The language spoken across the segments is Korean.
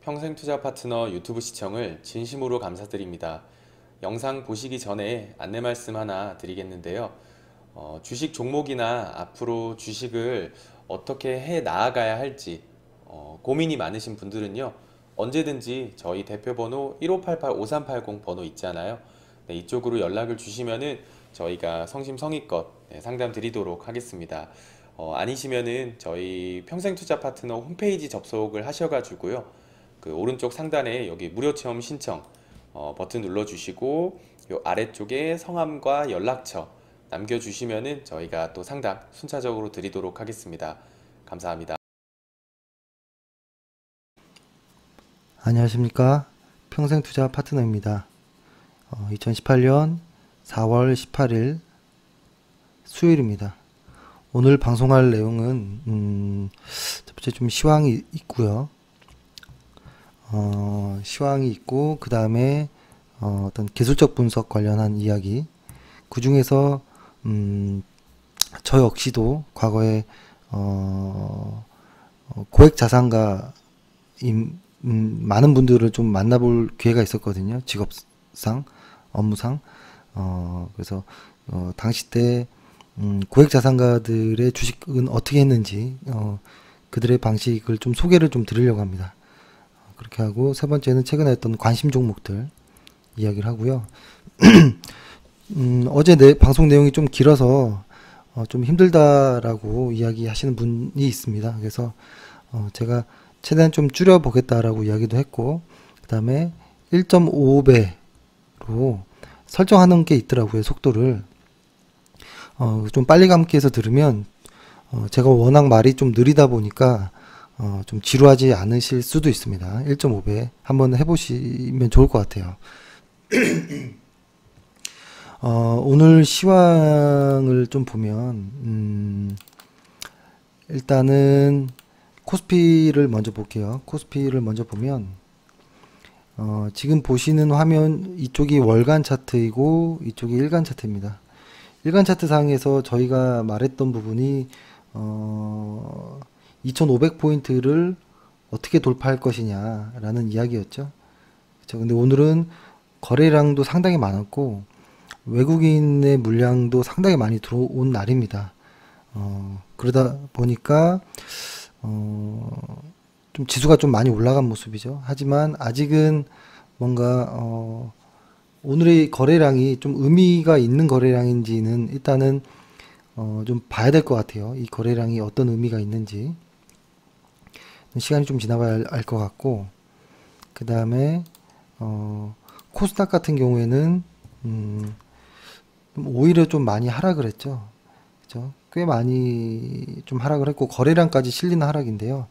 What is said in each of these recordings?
평생투자 파트너 유튜브 시청을 진심으로 감사드립니다. 영상 보시기 전에 안내 말씀 하나 드리겠는데요. 주식 종목이나 앞으로 주식을 어떻게 해 나아가야 할지 고민이 많으신 분들은요, 언제든지 저희 대표번호 1588-5380 번호 있잖아요. 네, 이쪽으로 연락을 주시면은 저희가 성심성의껏 상담 드리도록 하겠습니다. 아니시면은 저희 평생투자 파트너 홈페이지 접속을 하셔가지고요, 그 오른쪽 상단에 여기 무료 체험 신청 버튼 눌러주시고 요 아래쪽에 성함과 연락처 남겨주시면은 저희가 또 상담 순차적으로 드리도록 하겠습니다. 감사합니다. 안녕하십니까, 평생투자 파트너입니다. 2018년 4월 18일 수요일입니다. 오늘 방송할 내용은 첫 번째 좀 시황이 있고요. 시황이 있고, 그 다음에 어떤 기술적 분석 관련한 이야기, 그 중에서 저 역시도 과거에 고액 자산가 많은 분들을 좀 만나볼 기회가 있었거든요. 직업상, 업무상. 그래서 당시 때 고액 자산가들의 주식은 어떻게 했는지 그들의 방식을 좀 소개를 좀 드리려고 합니다. 그렇게 하고, 세 번째는 최근에 했던 관심 종목들 이야기를 하고요. 어제 방송 내용이 좀 길어서 좀 힘들다라고 이야기하시는 분이 있습니다. 그래서 제가 최대한 좀 줄여보겠다라고 이야기도 했고, 그 다음에 1.5배로 설정하는 게 있더라고요, 속도를. 좀 빨리 감기 해서 들으면 제가 워낙 말이 좀 느리다 보니까 좀 지루하지 않으실 수도 있습니다. 1.5배 한번 해보시면 좋을 것 같아요. 오늘 시황을 좀 보면 일단은 코스피를 먼저 볼게요. 코스피를 먼저 보면 지금 보시는 화면, 이쪽이 월간 차트이고 이쪽이 일간 차트입니다. 일간 차트 상에서 저희가 말했던 부분이 2500포인트를 어떻게 돌파할 것이냐 라는 이야기였죠. 그쵸? 근데 오늘은 거래량도 상당히 많았고 외국인의 물량도 상당히 많이 들어온 날입니다. 그러다 보니까 좀 지수가 좀 많이 올라간 모습이죠. 하지만 아직은 뭔가 오늘의 거래량이 좀 의미가 있는 거래량인지는 일단은 좀 봐야 될 것 같아요. 이 거래량이 어떤 의미가 있는지 시간이 좀 지나봐야 알 것 같고, 그 다음에 코스닥 같은 경우에는 오히려 좀 많이 하락을 했죠. 그죠? 꽤 많이 좀 하락을 했고 거래량까지 실리는 하락인데요.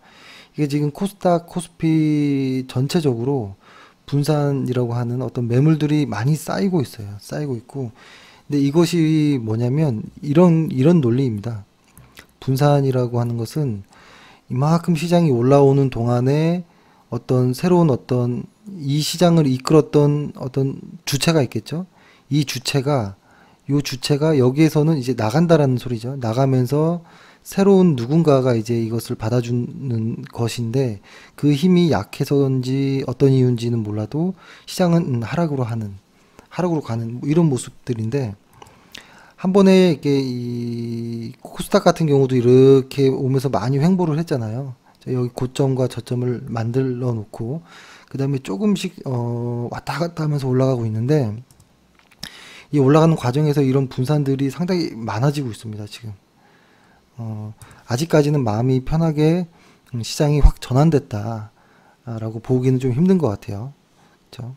이게 지금 코스닥, 코스피 전체적으로 분산이라고 하는 어떤 매물들이 많이 쌓이고 있어요. 쌓이고 있고, 근데 이것이 뭐냐면 이런 논리입니다. 분산이라고 하는 것은 이만큼 시장이 올라오는 동안에 어떤 새로운 어떤 이 시장을 이끌었던 어떤 주체가 있겠죠. 이 주체가, 요 주체가 여기에서는 이제 나간다라는 소리죠. 나가면서 새로운 누군가가 이제 이것을 받아주는 것인데, 그 힘이 약해서인지 어떤 이유인지는 몰라도 시장은 하락으로 가는 뭐 이런 모습들인데, 한 번에 이렇게 이 코스닥 같은 경우도 이렇게 오면서 많이 횡보를 했잖아요. 여기 고점과 저점을 만들어 놓고 그 다음에 조금씩 왔다 갔다 하면서 올라가고 있는데, 이 올라가는 과정에서 이런 분산들이 상당히 많아지고 있습니다. 지금 아직까지는 마음이 편하게 시장이 확 전환됐다 라고 보기는 좀 힘든 것 같아요. 그렇죠?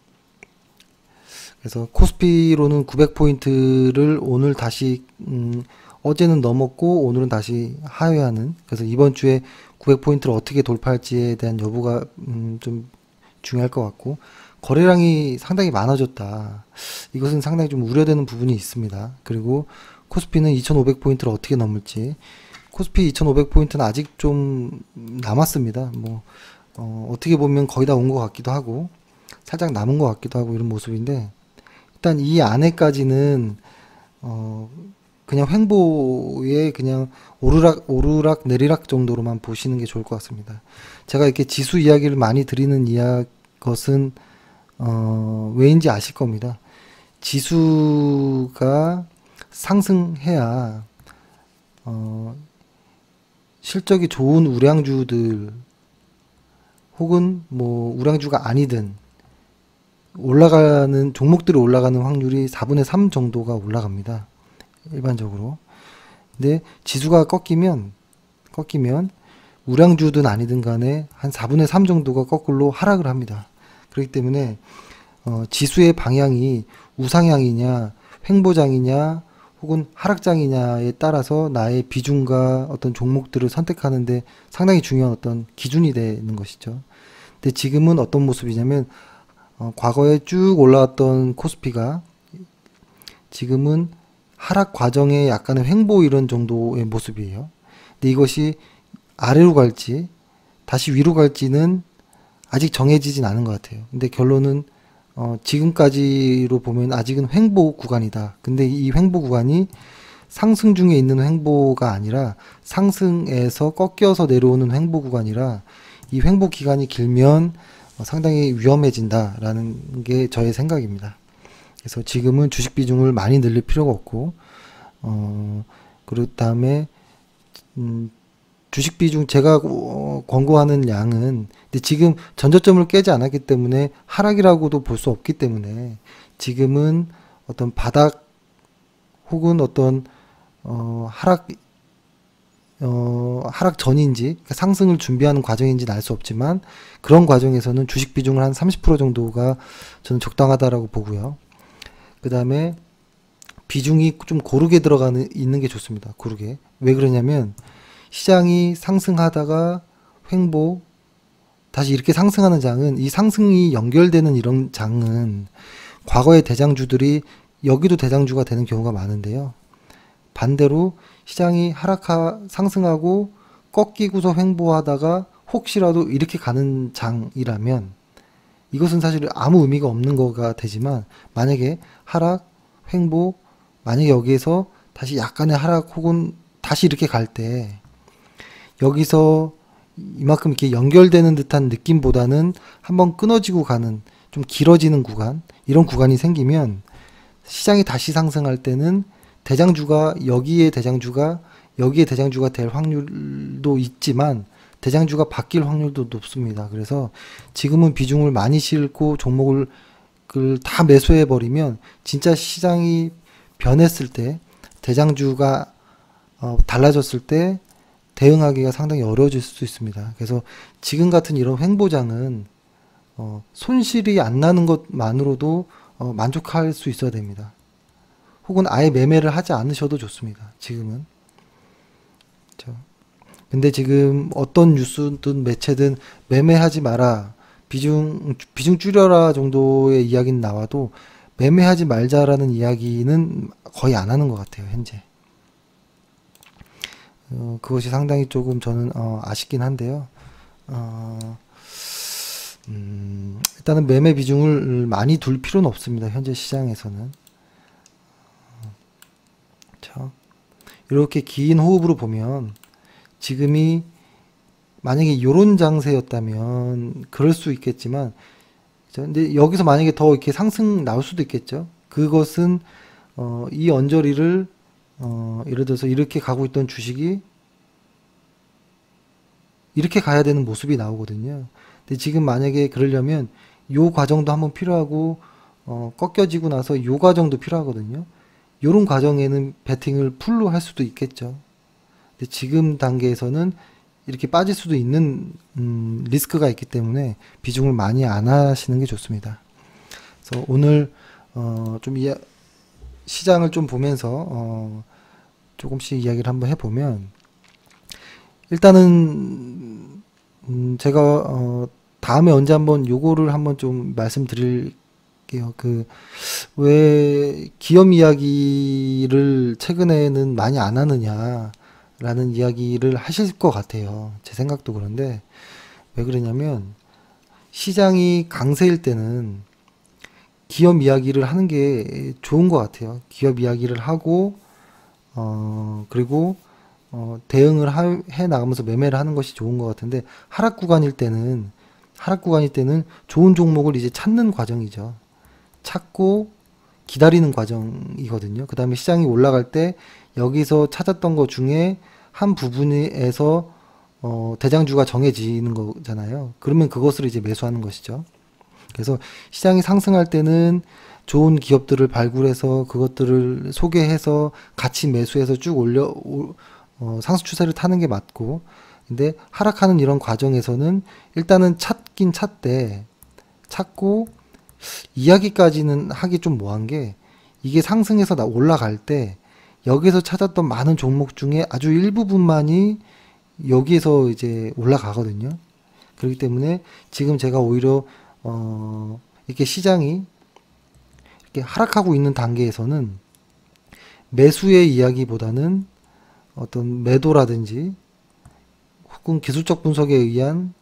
그래서 코스피로는 900포인트를 오늘 다시 어제는 넘었고 오늘은 다시 하회하는, 그래서 이번 주에 900포인트를 어떻게 돌파할지에 대한 여부가 좀 중요할 것 같고, 거래량이 상당히 많아졌다. 이것은 상당히 좀 우려되는 부분이 있습니다. 그리고 코스피는 2500포인트를 어떻게 넘을지, 코스피 2500포인트는 아직 좀 남았습니다. 뭐 어떻게 보면 거의 다 온 것 같기도 하고 살짝 남은 것 같기도 하고 이런 모습인데, 일단 이 안에까지는 어, 그냥 횡보에 그냥 오르락 오르락 내리락 정도로만 보시는 게 좋을 것 같습니다. 제가 이렇게 지수 이야기를 많이 드리는 것은 왜인지 아실 겁니다. 지수가 상승해야 어, 실적이 좋은 우량주들 혹은 뭐 우량주가 아니든 올라가는 종목들이 올라가는 확률이 4분의 3 정도가 올라갑니다. 일반적으로. 근데 지수가 꺾이면 우량주든 아니든 간에 한 4분의 3 정도가 거꾸로 하락을 합니다. 그렇기 때문에 지수의 방향이 우상향이냐 횡보장이냐 혹은 하락장이냐에 따라서 나의 비중과 어떤 종목들을 선택하는데 상당히 중요한 어떤 기준이 되는 것이죠. 근데 지금은 어떤 모습이냐면 과거에 쭉 올라왔던 코스피가 지금은 하락 과정에 약간의 횡보 이런 정도의 모습이에요. 근데 이것이 아래로 갈지 다시 위로 갈지는 아직 정해지진 않은 것 같아요. 근데 결론은 지금까지로 보면 아직은 횡보 구간이다. 근데 이 횡보 구간이 상승 중에 있는 횡보가 아니라 상승에서 꺾여서 내려오는 횡보 구간이라 이 횡보 기간이 길면 상당히 위험해진다라는 게 저의 생각입니다. 그래서 지금은 주식 비중을 많이 늘릴 필요가 없고, 그리고 다음에, 주식 비중 제가 권고하는 양은, 근데 지금 전저점을 깨지 않았기 때문에 하락이라고도 볼 수 없기 때문에 지금은 어떤 바닥 혹은 어떤, 하락, 하락 전인지, 그러니까 상승을 준비하는 과정인지는 알 수 없지만 그런 과정에서는 주식 비중을 한 30% 정도가 저는 적당하다라고 보고요. 그 다음에 비중이 좀 고르게 있는 게 좋습니다. 고르게. 왜 그러냐면 시장이 상승하다가 횡보, 다시 이렇게 상승하는 장은 이 상승이 연결되는 이런 장은 과거의 대장주들이 여기도 대장주가 되는 경우가 많은데요. 반대로 시장이 상승하고 꺾이고서 횡보하다가 혹시라도 이렇게 가는 장이라면 이것은 사실 아무 의미가 없는 거가 되지만 만약에 하락, 횡보, 만약에 여기에서 다시 약간의 하락 혹은 다시 이렇게 갈 때 여기서 이만큼 이렇게 연결되는 듯한 느낌보다는 한번 끊어지고 가는 좀 길어지는 구간, 이런 구간이 생기면 시장이 다시 상승할 때는 여기에 대장주가 될 확률도 있지만 대장주가 바뀔 확률도 높습니다. 그래서 지금은 비중을 많이 싣고 종목을 다 매수해 버리면 진짜 시장이 변했을 때 대장주가 달라졌을 때 대응하기가 상당히 어려워질 수 있습니다. 그래서 지금 같은 이런 횡보장은 손실이 안 나는 것만으로도 만족할 수 있어야 됩니다. 혹은 아예 매매를 하지 않으셔도 좋습니다. 지금은. 그렇죠. 근데 지금 어떤 뉴스든 매체든 매매하지 마라, 비중 줄여라 정도의 이야기는 나와도 매매하지 말자라는 이야기는 거의 안 하는 것 같아요, 현재. 그것이 상당히 조금 저는 아쉽긴 한데요. 일단은 매매 비중을 많이 둘 필요는 없습니다, 현재 시장에서는. 자, 이렇게 긴 호흡으로 보면 지금이 만약에 요런 장세였다면 그럴 수 있겠지만, 그죠? 근데 여기서 만약에 더 이렇게 상승 나올 수도 있겠죠. 그것은 이 언저리를 예를 들어서 이렇게 가고 있던 주식이 이렇게 가야 되는 모습이 나오거든요. 근데 지금 만약에 그러려면 요 과정도 한번 필요하고 꺾여지고 나서 요 과정도 필요하거든요. 요런 과정에는 베팅을 풀로 할 수도 있겠죠. 근데 지금 단계에서는 이렇게 빠질 수도 있는 리스크가 있기 때문에 비중을 많이 안 하시는 게 좋습니다. 그래서 오늘 좀 시장을 좀 보면서 조금씩 이야기를 한번 해보면, 일단은 제가 다음에 언제 한번 요거를 한번 좀 말씀드릴게요. 왜 기업 이야기를 최근에는 많이 안 하느냐라는 이야기를 하실 것 같아요. 제 생각도 그런데 왜 그러냐면 시장이 강세일 때는 기업 이야기를 하는 게 좋은 것 같아요. 기업 이야기를 하고, 그리고, 해 나가면서 매매를 하는 것이 좋은 것 같은데, 하락 구간일 때는 좋은 종목을 이제 찾는 과정이죠. 찾고, 기다리는 과정이거든요. 그 다음에 시장이 올라갈 때, 여기서 찾았던 것 중에 한 부분에서, 대장주가 정해지는 거잖아요. 그러면 그것을 이제 매수하는 것이죠. 그래서 시장이 상승할 때는 좋은 기업들을 발굴해서 그것들을 소개해서 같이 매수해서 쭉 상승 추세를 타는 게 맞고, 근데 하락하는 이런 과정에서는 일단은 찾긴 찾고, 이야기까지는 하기 좀 뭐한 게, 이게 상승해서 올라갈 때 여기서 찾았던 많은 종목 중에 아주 일부분만이 여기에서 이제 올라가거든요. 그렇기 때문에 지금 제가 오히려 이렇게 시장이 이렇게 하락하고 있는 단계에서는 매수의 이야기보다는 어떤 매도라든지 혹은 기술적 분석에 의한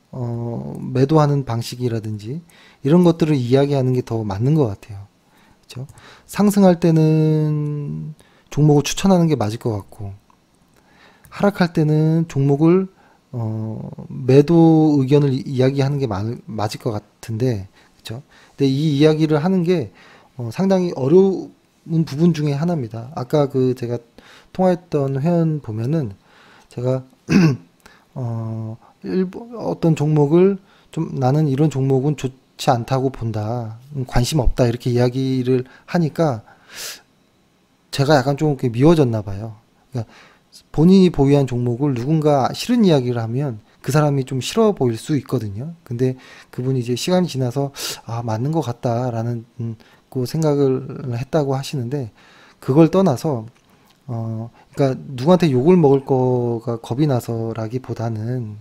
매도하는 방식이라든지 이런 것들을 이야기하는 게 더 맞는 것 같아요. 그렇죠? 상승할 때는 종목을 추천하는 게 맞을 것 같고, 하락할 때는 종목을 매도 의견을 이야기하는 게 맞을 것 같은데, 그렇죠? 근데 이 이야기를 하는 게 상당히 어려운 부분 중에 하나입니다. 아까 그 제가 통화했던 회원 보면은 제가 어떤 종목을 좀 나는 이런 종목은 좋지 않다고 본다, 관심 없다 이렇게 이야기를 하니까 제가 약간 좀 이렇게 미워졌나 봐요. 그러니까 본인이 보유한 종목을 누군가 싫은 이야기를 하면 그 사람이 좀 싫어 보일 수 있거든요. 근데 그분이 이제 시간이 지나서 맞는 것 같다라는 그 생각을 했다고 하시는데, 그걸 떠나서 그러니까 누구한테 욕을 먹을 거가 겁이 나서라기보다는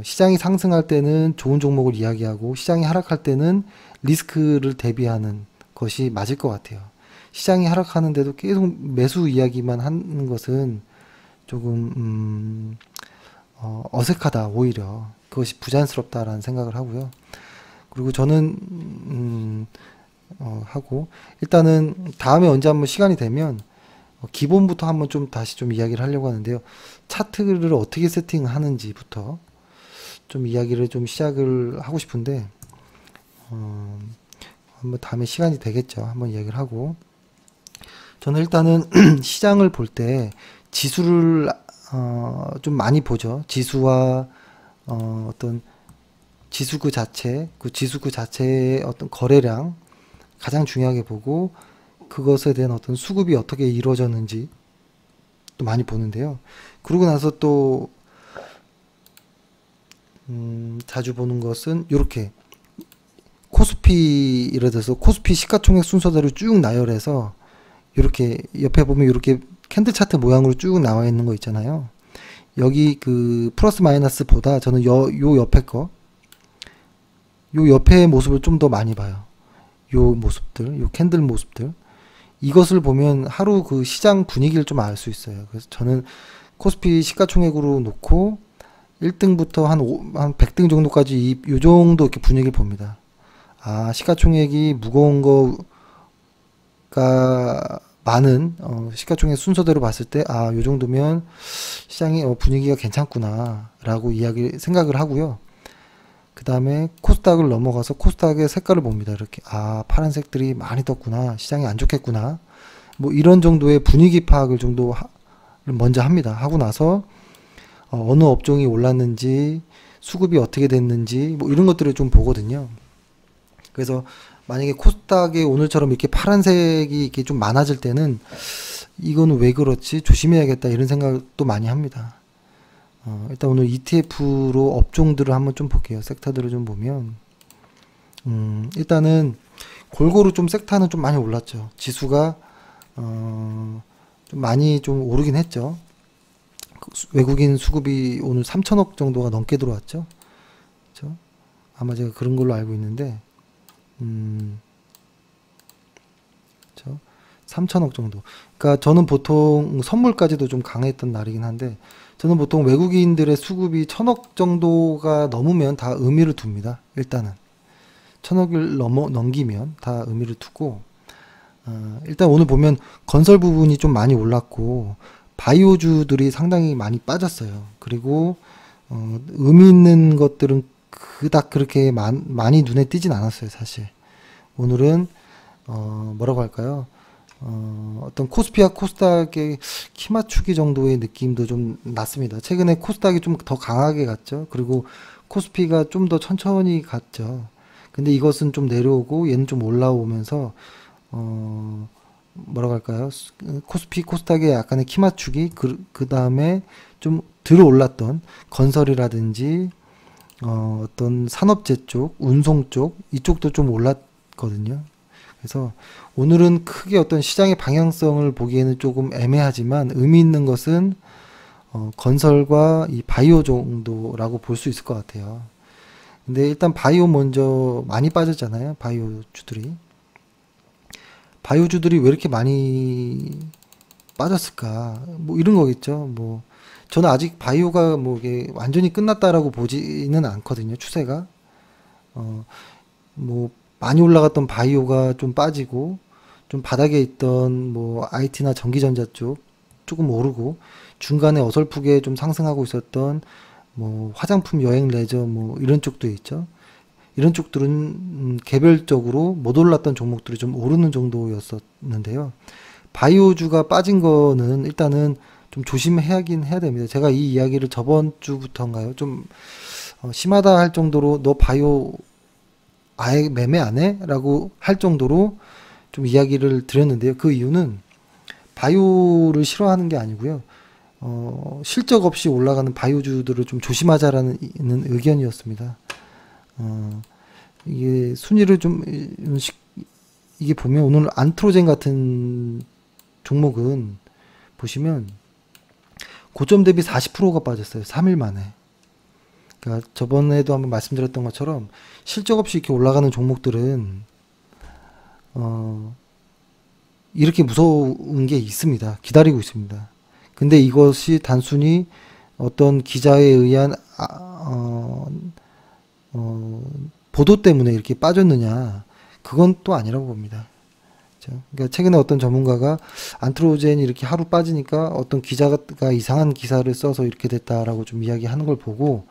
시장이 상승할 때는 좋은 종목을 이야기하고 시장이 하락할 때는 리스크를 대비하는 것이 맞을 것 같아요. 시장이 하락하는데도 계속 매수 이야기만 하는 것은 조금 어색하다, 오히려 그것이 부자연스럽다라는 생각을 하고요. 그리고 저는 하고 일단은 다음에 언제 한번 시간이 되면 기본부터 한번 좀 다시 좀 이야기를 하려고 하는데요. 차트를 어떻게 세팅하는지부터 좀 이야기를 좀 시작을 하고 싶은데 한번 다음에 시간이 되겠죠. 한번 이야기를 하고, 저는 일단은 시장을 볼 때 지수를 좀 많이 보죠. 지수와 어떤 지수 그 자체의 어떤 거래량 가장 중요하게 보고, 그것에 대한 어떤 수급이 어떻게 이루어졌는지 또 많이 보는데요. 그러고 나서 또 자주 보는 것은 이렇게 코스피, 예를 들어서 코스피 시가총액 순서대로 쭉 나열해서 이렇게 옆에 보면 이렇게 캔들 차트 모양으로 쭉 나와 있는 거 있잖아요. 여기 그 플러스 마이너스보다 저는 요 옆에 요 옆에 모습을 좀 더 많이 봐요. 요 모습들, 요 캔들 모습들. 이것을 보면 하루 그 시장 분위기를 좀 알 수 있어요. 그래서 저는 코스피 시가총액으로 놓고 1등부터 한 100등 정도까지 요 정도 이렇게 분위기를 봅니다. 시가총액이 무거운 거가 많은 시가총액 순서대로 봤을 때 요 정도면 시장의 분위기가 괜찮구나라고 생각을 하고요. 그 다음에 코스닥을 넘어가서 코스닥의 색깔을 봅니다. 이렇게 파란색들이 많이 떴구나, 시장이 안 좋겠구나, 뭐 이런 정도의 분위기 파악을 먼저 합니다. 하고 나서 어느 업종이 올랐는지, 수급이 어떻게 됐는지, 뭐 이런 것들을 좀 보거든요. 그래서 만약에 코스닥이 오늘처럼 이렇게 파란색이 이렇게 좀 많아질 때는 이거는 왜 그렇지, 조심해야겠다, 이런 생각도 많이 합니다. 일단 오늘 ETF로 업종들을 한번 좀 볼게요. 섹터들을 좀 보면 일단은 골고루 좀 섹터는 좀 많이 올랐죠. 지수가 좀 많이 좀 오르긴 했죠. 외국인 수급이 오늘 3천억 정도가 넘게 들어왔죠. 그렇죠? 아마 제가 그런 걸로 알고 있는데, 그렇죠? 3천억 정도. 그러니까 저는 보통 선물까지도 좀 강했던 날이긴 한데, 저는 보통 외국인들의 수급이 1,000억 정도가 넘으면 다 의미를 둡니다. 일단은 천억을 넘기면 다 의미를 두고, 일단 오늘 보면 건설 부분이 좀 많이 올랐고 바이오주들이 상당히 많이 빠졌어요. 그리고 의미 있는 것들은 그닥 그렇게 많이 눈에 띄진 않았어요, 사실. 오늘은 뭐라고 할까요? 어떤 코스피와 코스닥의 키 맞추기 정도의 느낌도 좀 났습니다. 최근에 코스닥이 좀 더 강하게 갔죠. 그리고 코스피가 좀 더 천천히 갔죠. 근데 이것은 좀 내려오고 얘는 좀 올라오면서 뭐라고 할까요? 코스피, 코스닥의 약간의 키 맞추기, 그 다음에 좀 들어 올랐던 건설이라든지, 어떤 산업재 쪽, 운송 쪽, 이쪽도 좀 올랐거든요. 그래서 오늘은 크게 어떤 시장의 방향성을 보기에는 조금 애매하지만 의미 있는 것은 건설과 이 바이오 정도라고 볼 수 있을 것 같아요. 근데 일단 바이오 먼저 많이 빠졌잖아요. 바이오주들이. 바이오주들이 왜 이렇게 많이 빠졌을까? 뭐 이런 거겠죠. 뭐 저는 아직 바이오가 뭐 이게 완전히 끝났다라고 보지는 않거든요. 추세가. 뭐 많이 올라갔던 바이오가 좀 빠지고 좀 바닥에 있던 뭐 IT나 전기전자 쪽 조금 오르고 중간에 어설프게 좀 상승하고 있었던 뭐 화장품, 여행, 레저 뭐 이런 쪽도 있죠. 이런 쪽들은 개별적으로 못 올랐던 종목들이 좀 오르는 정도였었는데요. 바이오주가 빠진 거는 일단은 좀 조심해야긴 해야 됩니다. 제가 이 이야기를 저번 주부터인가요? 좀 심하다 할 정도로 너 바이오 아예 매매 안 해? 라고 할 정도로 좀 이야기를 드렸는데요. 그 이유는 바이오를 싫어하는 게 아니고요. 실적 없이 올라가는 바이오주들을 좀 조심하자라는 의견이었습니다. 이게 순위를 좀 이게 보면 오늘 안트로젠 같은 종목은 보시면 고점 대비 40%가 빠졌어요. 3일 만에. 그러니까 저번에도 한번 말씀드렸던 것처럼 실적 없이 이렇게 올라가는 종목들은 이렇게 무서운 게 있습니다. 기다리고 있습니다. 근데 이것이 단순히 어떤 기자에 의한 보도 때문에 이렇게 빠졌느냐, 그건 또 아니라고 봅니다. 그러니까 최근에 어떤 전문가가 안트로젠이 이렇게 하루 빠지니까 어떤 기자가 이상한 기사를 써서 이렇게 됐다라고 좀 이야기하는 걸 보고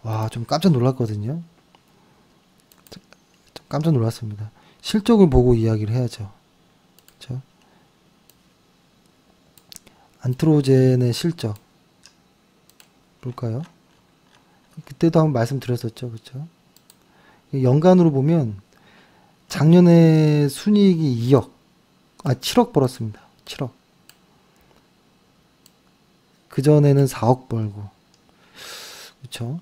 와, 좀 깜짝 놀랐거든요. 좀 깜짝 놀랐습니다. 실적을 보고 이야기를 해야죠. 그렇죠? 안트로젠의 실적 볼까요? 그때도 한번 말씀드렸었죠. 그렇죠? 연간으로 보면 작년에 순이익이 7억 벌었습니다. 7억. 그전에는 4억 벌고. 그쵸?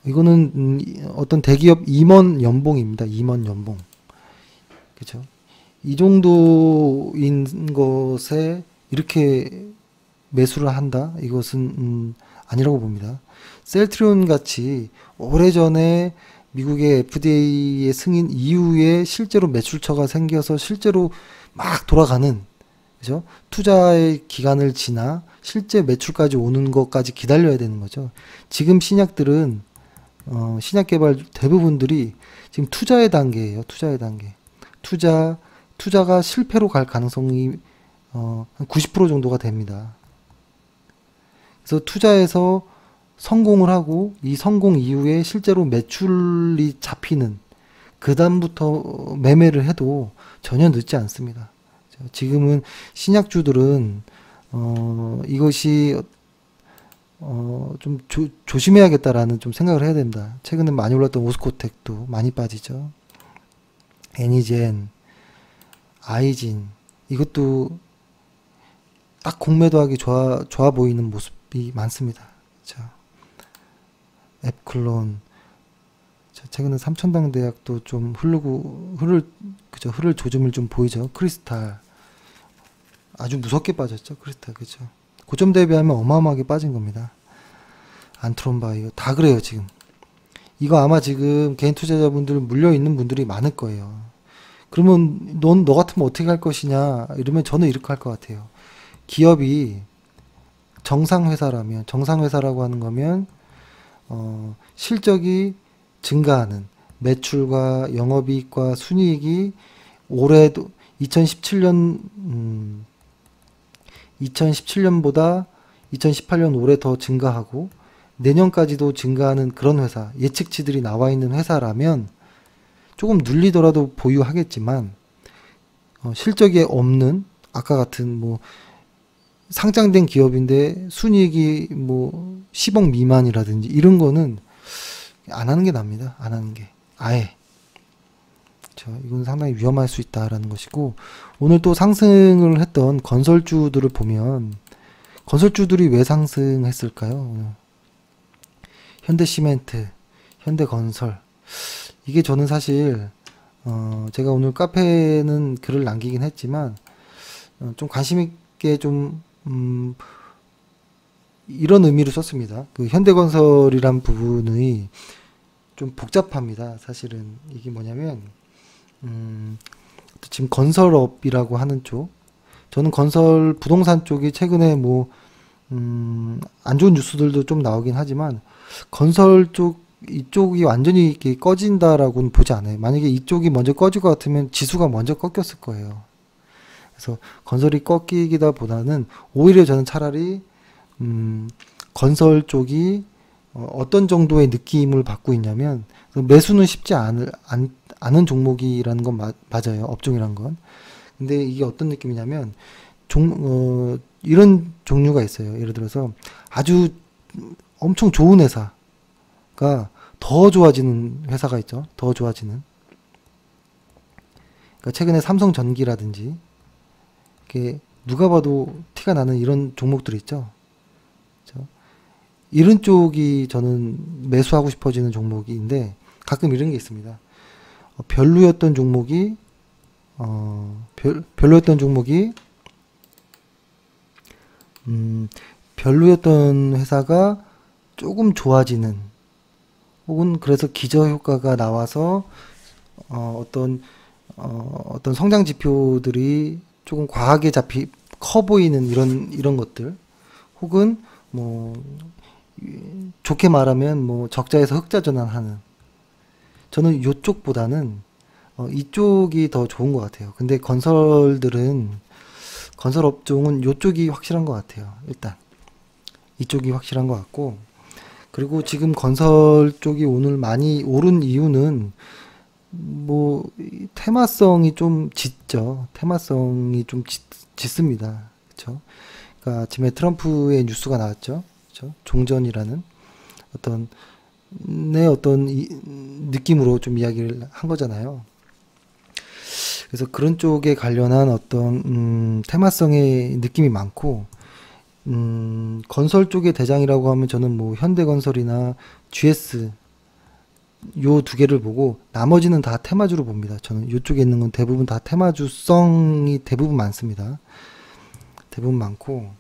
이거는 어떤 대기업 임원 연봉입니다. 임원 연봉. 그쵸? 이 정도인 것에 이렇게 매수를 한다? 이것은 아니라고 봅니다. 셀트리온 같이 오래전에 미국의 FDA의 승인 이후에 실제로 매출처가 생겨서 실제로 막 돌아가는, 그죠? 투자의 기간을 지나 실제 매출까지 오는 것까지 기다려야 되는 거죠. 지금 신약들은 신약 개발 대부분들이 지금 투자의 단계예요. 투자의 단계. 투자가 실패로 갈 가능성이 한 90% 정도가 됩니다. 그래서 투자에서 성공을 하고 이 성공 이후에 실제로 매출이 잡히는 그 다음부터 매매를 해도 전혀 늦지 않습니다. 지금은 신약주들은 이것이 좀 조심해야겠다라는 좀 생각을 해야 됩니다. 최근에 많이 올랐던 오스코텍도 많이 빠지죠. 애니젠, 아이진 이것도 딱 공매도하기 좋아 보이는 모습이 많습니다. 그렇죠? 앱클론, 최근에 삼천당대학도 좀 흐를 조짐을 좀 보이죠. 크리스탈 아주 무섭게 빠졌죠. 크리스탈. 그죠? 고점 대비하면 어마어마하게 빠진 겁니다. 안트론바이오 다 그래요. 지금 이거 아마 지금 개인 투자자분들 물려 있는 분들이 많을 거예요. 그러면 너 같으면 어떻게 할 것이냐 이러면 저는 이렇게 할 것 같아요. 기업이 정상회사라고 하는 거면 실적이 증가하는, 매출과 영업이익과 순이익이 올해도 2017년보다 2018년 올해 더 증가하고 내년까지도 증가하는 그런 회사, 예측치들이 나와 있는 회사라면 조금 눌리더라도 보유하겠지만 실적이 없는 아까 같은 뭐 상장된 기업인데 순이익이 뭐 10억 미만이라든지 이런 거는 안 하는 게 납니다. 안 하는 게 아예. 이건 상당히 위험할 수 있다라는 것이고, 오늘 또 상승을 했던 건설주들을 보면 건설주들이 왜 상승했을까요? 오늘 현대시멘트, 현대건설, 이게 저는 사실 제가 오늘 카페에는 글을 남기긴 했지만 좀 관심 있게 좀 이런 의미로 썼습니다. 그 현대건설이란 부분이 좀 복잡합니다. 사실은 이게 뭐냐면 지금 건설업이라고 하는 쪽, 저는 건설 부동산 쪽이 최근에 뭐 안 좋은 뉴스들도 좀 나오긴 하지만 건설 쪽 이쪽이 완전히 이렇게 꺼진다라고는 보지 않아요. 만약에 이쪽이 먼저 꺼질 것 같으면 지수가 먼저 꺾였을 거예요. 그래서 건설이 꺾이기다 보다는 오히려 저는 차라리 건설 쪽이 어떤 정도의 느낌을 받고 있냐면 매수는 쉽지 않은 종목이라는 건 맞아요. 업종이란 건. 근데 이게 어떤 느낌이냐면 이런 종류가 있어요. 예를 들어서 아주 엄청 좋은 회사가 더 좋아지는 회사가 있죠. 더 좋아지는. 그러니까 최근에 삼성전기라든지 이렇게 누가 봐도 티가 나는 이런 종목들 있죠. 그렇죠? 이런 쪽이 저는 매수하고 싶어지는 종목인데 가끔 이런 게 있습니다. 별로였던 종목이 별로였던 회사가 조금 좋아지는, 혹은 그래서 기저효과가 나와서 어떤 성장 지표들이 조금 과하게 커 보이는 이런 것들, 혹은 뭐 좋게 말하면 뭐 적자에서 흑자 전환하는, 저는 이쪽보다는 이쪽이 더 좋은 것 같아요. 근데 건설 업종은 이쪽이 확실한 것 같아요. 일단 이쪽이 확실한 것 같고, 그리고 지금 건설 쪽이 오늘 많이 오른 이유는 뭐 테마성이 좀 짙죠. 테마성이 좀 짙습니다. 그렇죠? 그러니까 아침에 트럼프의 뉴스가 나왔죠. 그렇죠? 종전이라는 어떤 느낌으로 좀 이야기를 한 거잖아요. 그래서 그런 쪽에 관련한 어떤 테마성의 느낌이 많고, 건설 쪽의 대장이라고 하면 저는 뭐 현대건설이나 GS 요 두 개를 보고 나머지는 다 테마주로 봅니다. 저는 이쪽에 있는 건 대부분 다 테마주성이 대부분 많습니다. 대부분 많고,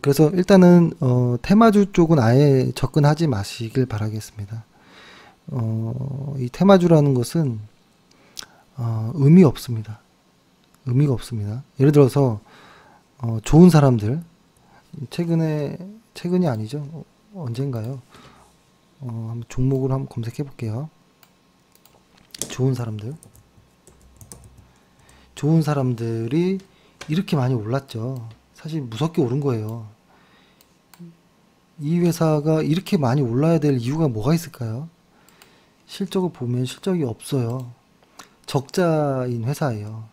그래서 일단은 테마주 쪽은 아예 접근하지 마시길 바라겠습니다. 이 테마주라는 것은 의미 없습니다. 의미가 없습니다. 예를 들어서 좋은 사람들, 최근이 아니죠. 언젠가요? 한번 종목을 한번 검색해 볼게요. 좋은 사람들이 이렇게 많이 올랐죠. 사실 무섭게 오른 거예요. 이 회사가 이렇게 많이 올라야 될 이유가 뭐가 있을까요? 실적을 보면 실적이 없어요. 적자인 회사예요.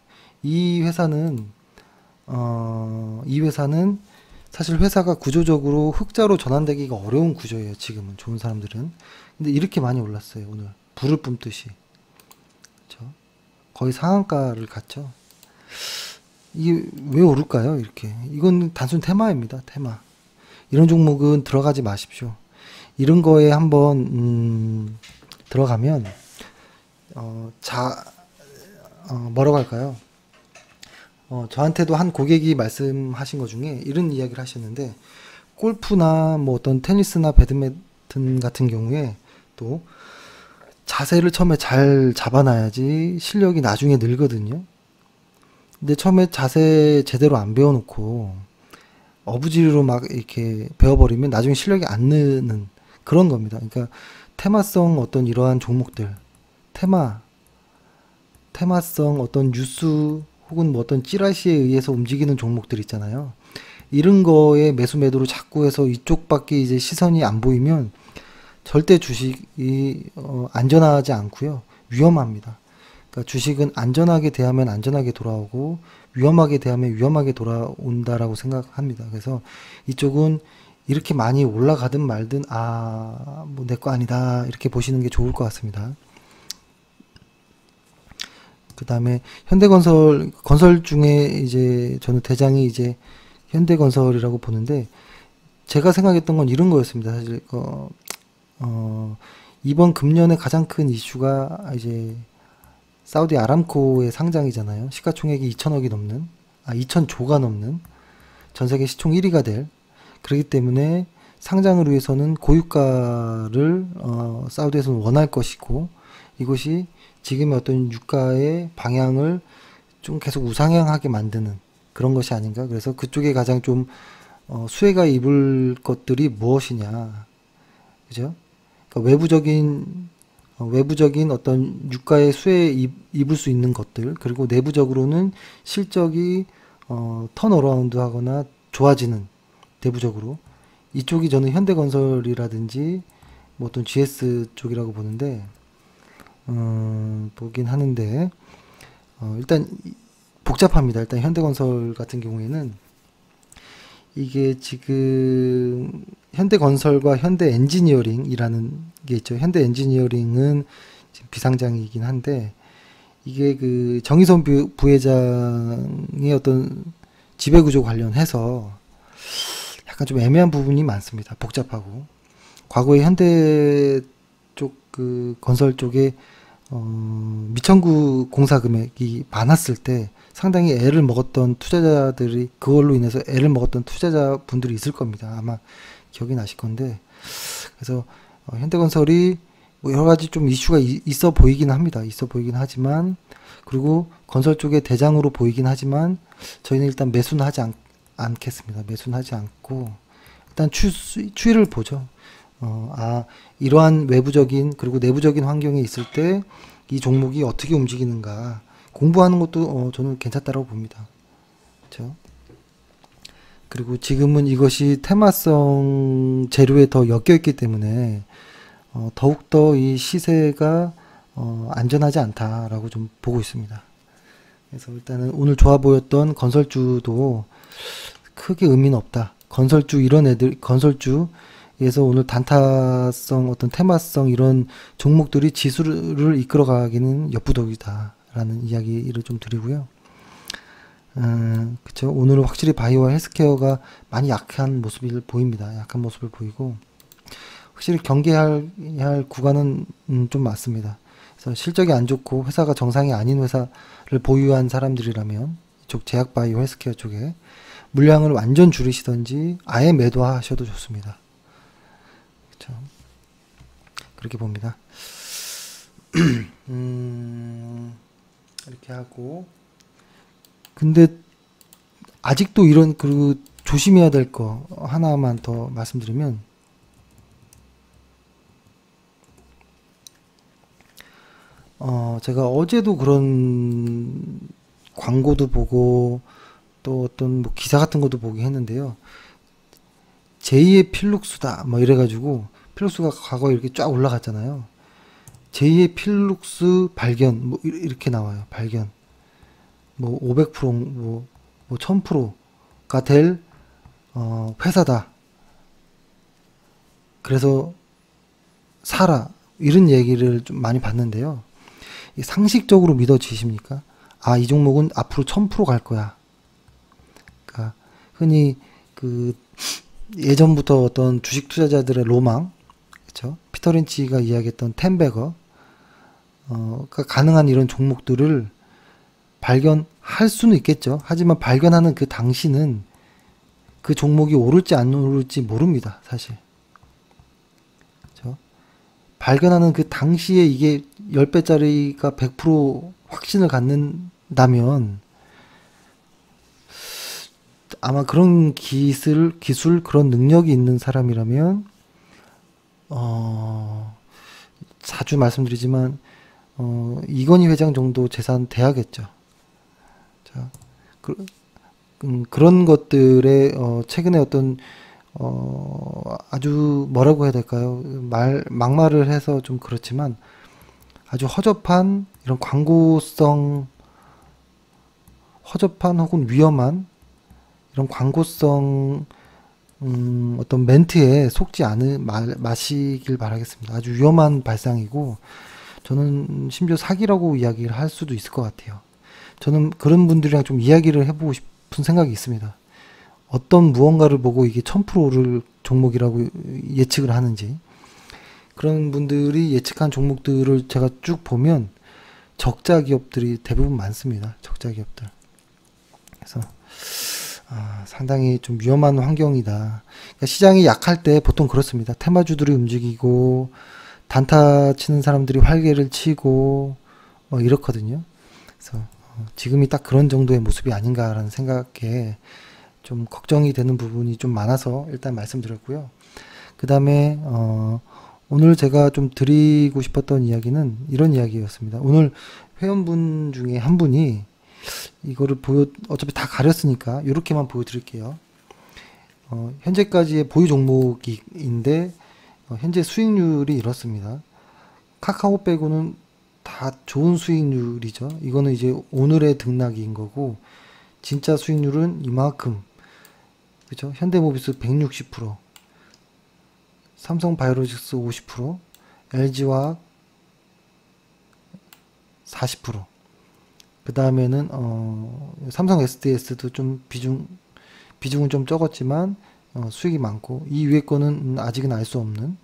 이 회사는 사실 회사가 구조적으로 흑자로 전환되기가 어려운 구조예요. 지금은 좋은 사람들은. 근데 이렇게 많이 올랐어요. 오늘 불을 뿜듯이. 그렇죠? 거의 상한가를 갔죠. 이게 왜 오를까요? 이렇게. 이건 단순 테마입니다. 테마. 이런 종목은 들어가지 마십시오. 이런 거에 한번 들어가면 뭐라고 할까요? 저한테도 한 고객이 말씀하신 것 중에 이런 이야기를 하셨는데, 골프나 뭐 어떤 테니스나 배드민턴 같은 경우에 또 자세를 처음에 잘 잡아놔야지 실력이 나중에 늘거든요. 근데 처음에 자세 제대로 안 배워놓고 어부지리로 막 이렇게 배워버리면 나중에 실력이 안 느는 그런 겁니다. 그러니까 테마성 어떤 이러한 종목들, 테마성 어떤 뉴스 혹은 뭐 어떤 찌라시에 의해서 움직이는 종목들 있잖아요. 이런 거에 매수 매도로 자꾸 해서 이쪽밖에 이제 시선이 안 보이면 절대 주식이 안전하지 않고요. 위험합니다. 그러니까 주식은 안전하게 대하면 안전하게 돌아오고 위험하게 대하면 위험하게 돌아온다라고 생각합니다. 그래서 이쪽은 이렇게 많이 올라가든 말든 뭐 내 거 아니다 이렇게 보시는 게 좋을 것 같습니다. 그 다음에 건설 중에 이제 저는 대장이 이제 현대건설이라고 보는데 제가 생각했던 건 이런 거였습니다. 사실 이번 금년에 가장 큰 이슈가 이제 사우디 아람코의 상장이잖아요. 시가총액이 2천억이 넘는 2천조가 넘는 전 세계 시총 1위가 될, 그렇기 때문에 상장을 위해서는 고유가를 사우디에서는 원할 것이고, 이것이 지금의 어떤 유가의 방향을 좀 계속 우상향하게 만드는 그런 것이 아닌가. 그래서 그쪽에 가장 좀 수혜가 입을 것들이 무엇이냐, 그죠? 그러니까 외부적인 어떤 유가의 수혜에 입을 수 있는 것들, 그리고 내부적으로는 실적이 턴어라운드 하거나 좋아지는, 내부적으로 이쪽이 저는 현대건설이라든지 뭐 어떤 GS 쪽이라고 보는데 보긴 하는데 일단 복잡합니다. 일단 현대건설 같은 경우에는 이게 지금 현대건설과 현대엔지니어링이라는 게 있죠. 현대엔지니어링은 지금 비상장이긴 한데 이게 그 정의선 부회장의 어떤 지배구조 관련해서 약간 좀 애매한 부분이 많습니다. 복잡하고 과거에 현대 쪽 그 건설 쪽에 미천구 공사 금액이 많았을 때 상당히 애를 먹었던 투자자들이, 그걸로 인해서 애를 먹었던 투자자분들이 있을 겁니다. 아마 기억이 나실 건데, 그래서 현대건설이 뭐 여러 가지 좀 이슈가 있어 보이긴 합니다. 있어 보이긴 하지만, 그리고 건설 쪽의 대장으로 보이긴 하지만 저희는 일단 매수는 하지 않겠습니다. 매수는 하지 않고 일단 추이를 보죠. 이러한 외부적인 그리고 내부적인 환경에 있을 때 이 종목이 어떻게 움직이는가 공부하는 것도 저는 괜찮다고 봅니다. 그렇죠? 그리고 지금은 이것이 테마성 재료에 더 엮여 있기 때문에 더욱더 이 시세가 안전하지 않다라고 좀 보고 있습니다. 그래서 일단은 오늘 좋아 보였던 건설주도 크게 의미는 없다. 건설주 이런 애들, 건설주에서 오늘 단타성 어떤 테마성 이런 종목들이 지수를 이끌어가기는 역부족이다라는 이야기를 좀 드리고요. 그쵸. 오늘은 확실히 바이오와 헬스케어가 많이 약한 모습을 보입니다. 약한 모습을 보이고 확실히 경계할 구간은 좀 맞습니다. 그래서 실적이 안 좋고 회사가 정상이 아닌 회사를 보유한 사람들이라면 이쪽 제약바이오 헬스케어 쪽에 물량을 완전 줄이시던지 아예 매도하셔도 좋습니다. 그렇죠. 그렇게 봅니다. 이렇게 하고, 근데 아직도 이런, 그리고 조심해야 될 거 하나만 더 말씀드리면, 제가 어제도 그런 광고도 보고 또 어떤 뭐 기사 같은 것도 보긴 했는데요. 제2의 필룩스다 뭐 이래가지고, 필룩스가 과거에 이렇게 쫙 올라갔잖아요. 제2의 필룩스 발견 뭐 이렇게 나와요. 발견 뭐 500% 뭐 1000%가 될 회사다. 그래서 사라, 이런 얘기를 좀 많이 봤는데요. 상식적으로 믿어지십니까? 이 종목은 앞으로 1000% 갈 거야. 그러니까 흔히 그 예전부터 어떤 주식 투자자들의 로망, 그렇죠? 피터 린치가 이야기했던 텐베거, 그러니까 가능한 이런 종목들을 발견할 수는 있겠죠. 하지만 발견하는 그 당시는 그 종목이 오를지 안 오를지 모릅니다, 사실. 그렇죠? 발견하는 그 당시에 이게 10배짜리가 100% 확신을 갖는다면 아마 그런 기술, 그런 능력이 있는 사람이라면 자주 말씀드리지만 이건희 회장 정도 재산 돼야겠죠. 자, 그런 것들에 최근에 어떤 아주 뭐라고 해야 될까요? 막말을 해서 좀 그렇지만 아주 허접한 이런 허접한 혹은 위험한 이런 광고성 어떤 멘트에 속지 마시길 바라겠습니다. 아주 위험한 발상이고 저는 심지어 사기라고 이야기를 할 수도 있을 것 같아요. 저는 그런 분들이랑 좀 이야기를 해보고 싶은 생각이 있습니다. 어떤 무언가를 보고 이게 1000% 오를 종목이라고 예측을 하는지, 그런 분들이 예측한 종목들을 제가 쭉 보면 적자 기업들이 대부분 많습니다. 적자 기업들. 그래서 상당히 좀 위험한 환경이다. 그러니까 시장이 약할 때 보통 그렇습니다. 테마주들이 움직이고 단타 치는 사람들이 활개를 치고 뭐 이렇거든요. 그래서 지금이 딱 그런 정도의 모습이 아닌가라는 생각에 좀 걱정이 되는 부분이 좀 많아서 일단 말씀드렸고요. 그 다음에 오늘 제가 좀 드리고 싶었던 이야기는 이런 이야기였습니다. 오늘 회원분 중에 한 분이 이거를 어차피 다 가렸으니까 이렇게만 보여드릴게요. 현재까지의 보유 종목인데 현재 수익률이 이렇습니다. 카카오 빼고는 다 좋은 수익률이죠. 이거는 이제 오늘의 등락인 거고, 진짜 수익률은 이만큼. 그죠? 현대모비스 160%, 삼성바이오로직스 50%, LG화학 40%. 그 다음에는 삼성 SDS도 좀 비중은 좀 적었지만 수익이 많고, 이 위에 거는 아직은 알 수 없는,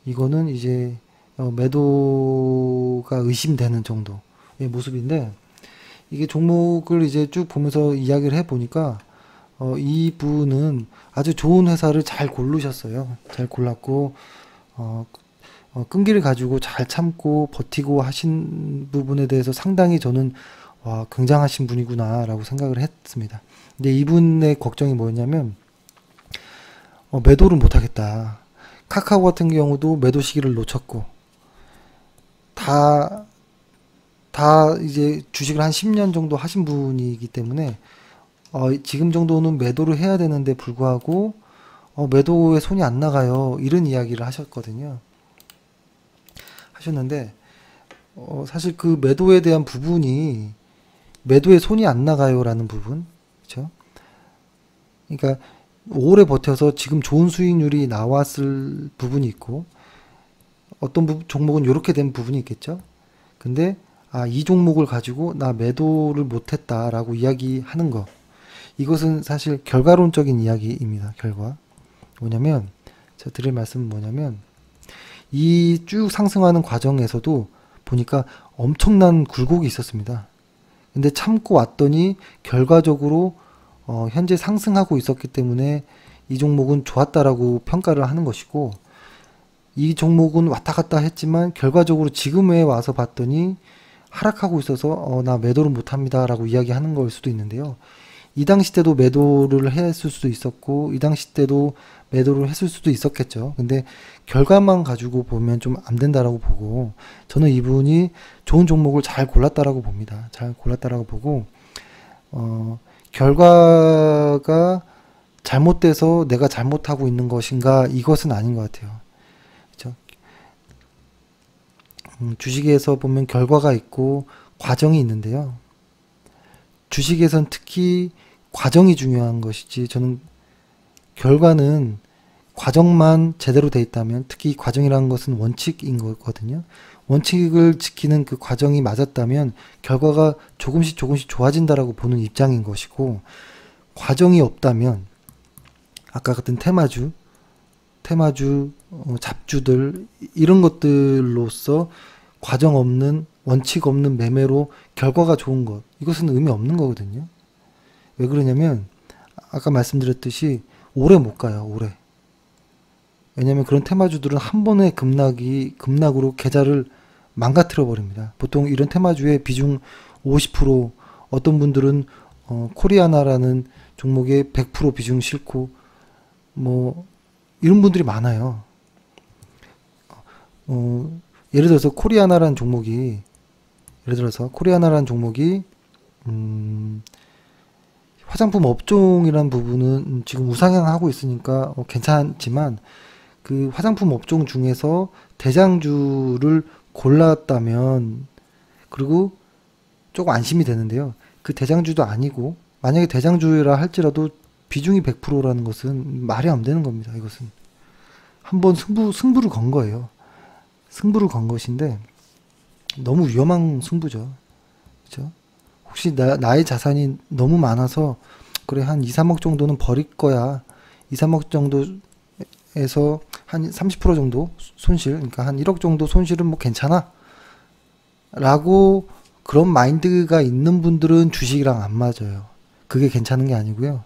이거는 이제 매도가 의심되는 정도의 모습인데, 이게 종목을 이제 쭉 보면서 이야기를 해 보니까 이분은 아주 좋은 회사를 잘 고르셨어요. 잘 골랐고 끈기를 가지고 잘 참고 버티고 하신 부분에 대해서 상당히 저는 와, 굉장하신 분이구나 라고 생각을 했습니다. 근데 이분의 걱정이 뭐였냐면 매도를 못하겠다. 카카오 같은 경우도 매도 시기를 놓쳤고, 다 이제 주식을 한 10년 정도 하신 분이기 때문에 지금 정도는 매도를 해야 되는데 불구하고 매도에 손이 안 나가요. 이런 이야기를 하셨는데 사실 그 매도에 대한 부분이 매도에 손이 안 나가요 라는 부분, 그렇죠? 그러니까 오래 버텨서 지금 좋은 수익률이 나왔을 부분이 있고, 어떤 종목은 이렇게 된 부분이 있겠죠. 근데 이 종목을 가지고 나 매도를 못했다 라고 이야기하는 거, 이것은 사실 결과론적인 이야기입니다. 결과 뭐냐면, 제가 드릴 말씀은 뭐냐면, 이 쭉 상승하는 과정에서도 보니까 엄청난 굴곡이 있었습니다. 근데 참고 왔더니 결과적으로 현재 상승하고 있었기 때문에 이 종목은 좋았다라고 평가를 하는 것이고, 이 종목은 왔다 갔다 했지만 결과적으로 지금에 와서 봤더니 하락하고 있어서 나 매도를 못합니다 라고 이야기하는 걸 수도 있는데요. 이 당시 때도 매도를 했을 수도 있었고, 이 당시 때도 매도를 했을 수도 있었겠죠. 근데 결과만 가지고 보면 좀 안 된다라고 보고, 저는 이분이 좋은 종목을 잘 골랐다라고 봅니다. 잘 골랐다라고 보고, 결과가 잘못돼서 내가 잘못하고 있는 것인가, 이것은 아닌 것 같아요. 그렇죠? 주식에서 보면 결과가 있고 과정이 있는데요. 주식에선 특히 과정이 중요한 것이지, 저는 결과는 과정만 제대로 돼 있다면, 특히 과정이라는 것은 원칙인 거거든요. 원칙을 지키는 그 과정이 맞았다면 결과가 조금씩 좋아진다라고 보는 입장인 것이고, 과정이 없다면 아까 같은 테마주, 잡주들, 이런 것들로서 과정 없는, 원칙 없는 매매로 결과가 좋은 것, 이것은 의미 없는 거거든요. 왜 그러냐면 아까 말씀드렸듯이 오래 못 가요. 오래. 왜냐면 그런 테마주들은 한 번의 급락으로 계좌를 망가뜨려 버립니다. 보통 이런 테마주의 비중 50%, 어떤 분들은 코리아나라는 종목에 100% 비중 싣고 뭐 이런 분들이 많아요. 예를 들어서 코리아나라는 종목이 화장품 업종이라는 부분은 지금 우상향하고 있으니까 괜찮지만 그 화장품 업종 중에서 대장주를 골랐다면 그리고 조금 안심이 되는데요. 그 대장주도 아니고 만약에 대장주라 할지라도 비중이 100%라는 것은 말이 안 되는 겁니다. 이것은 한번 승부를 건 거예요. 승부를 건 것인데 너무 위험한 승부죠. 그렇죠? 혹시 나의 자산이 너무 많아서 그래 한 2, 3억 정도는 버릴 거야. 2, 3억 정도에서 한 30% 정도 손실, 그러니까 한 1억 정도 손실은 뭐 괜찮아. 라고 그런 마인드가 있는 분들은 주식이랑 안 맞아요. 그게 괜찮은 게 아니고요.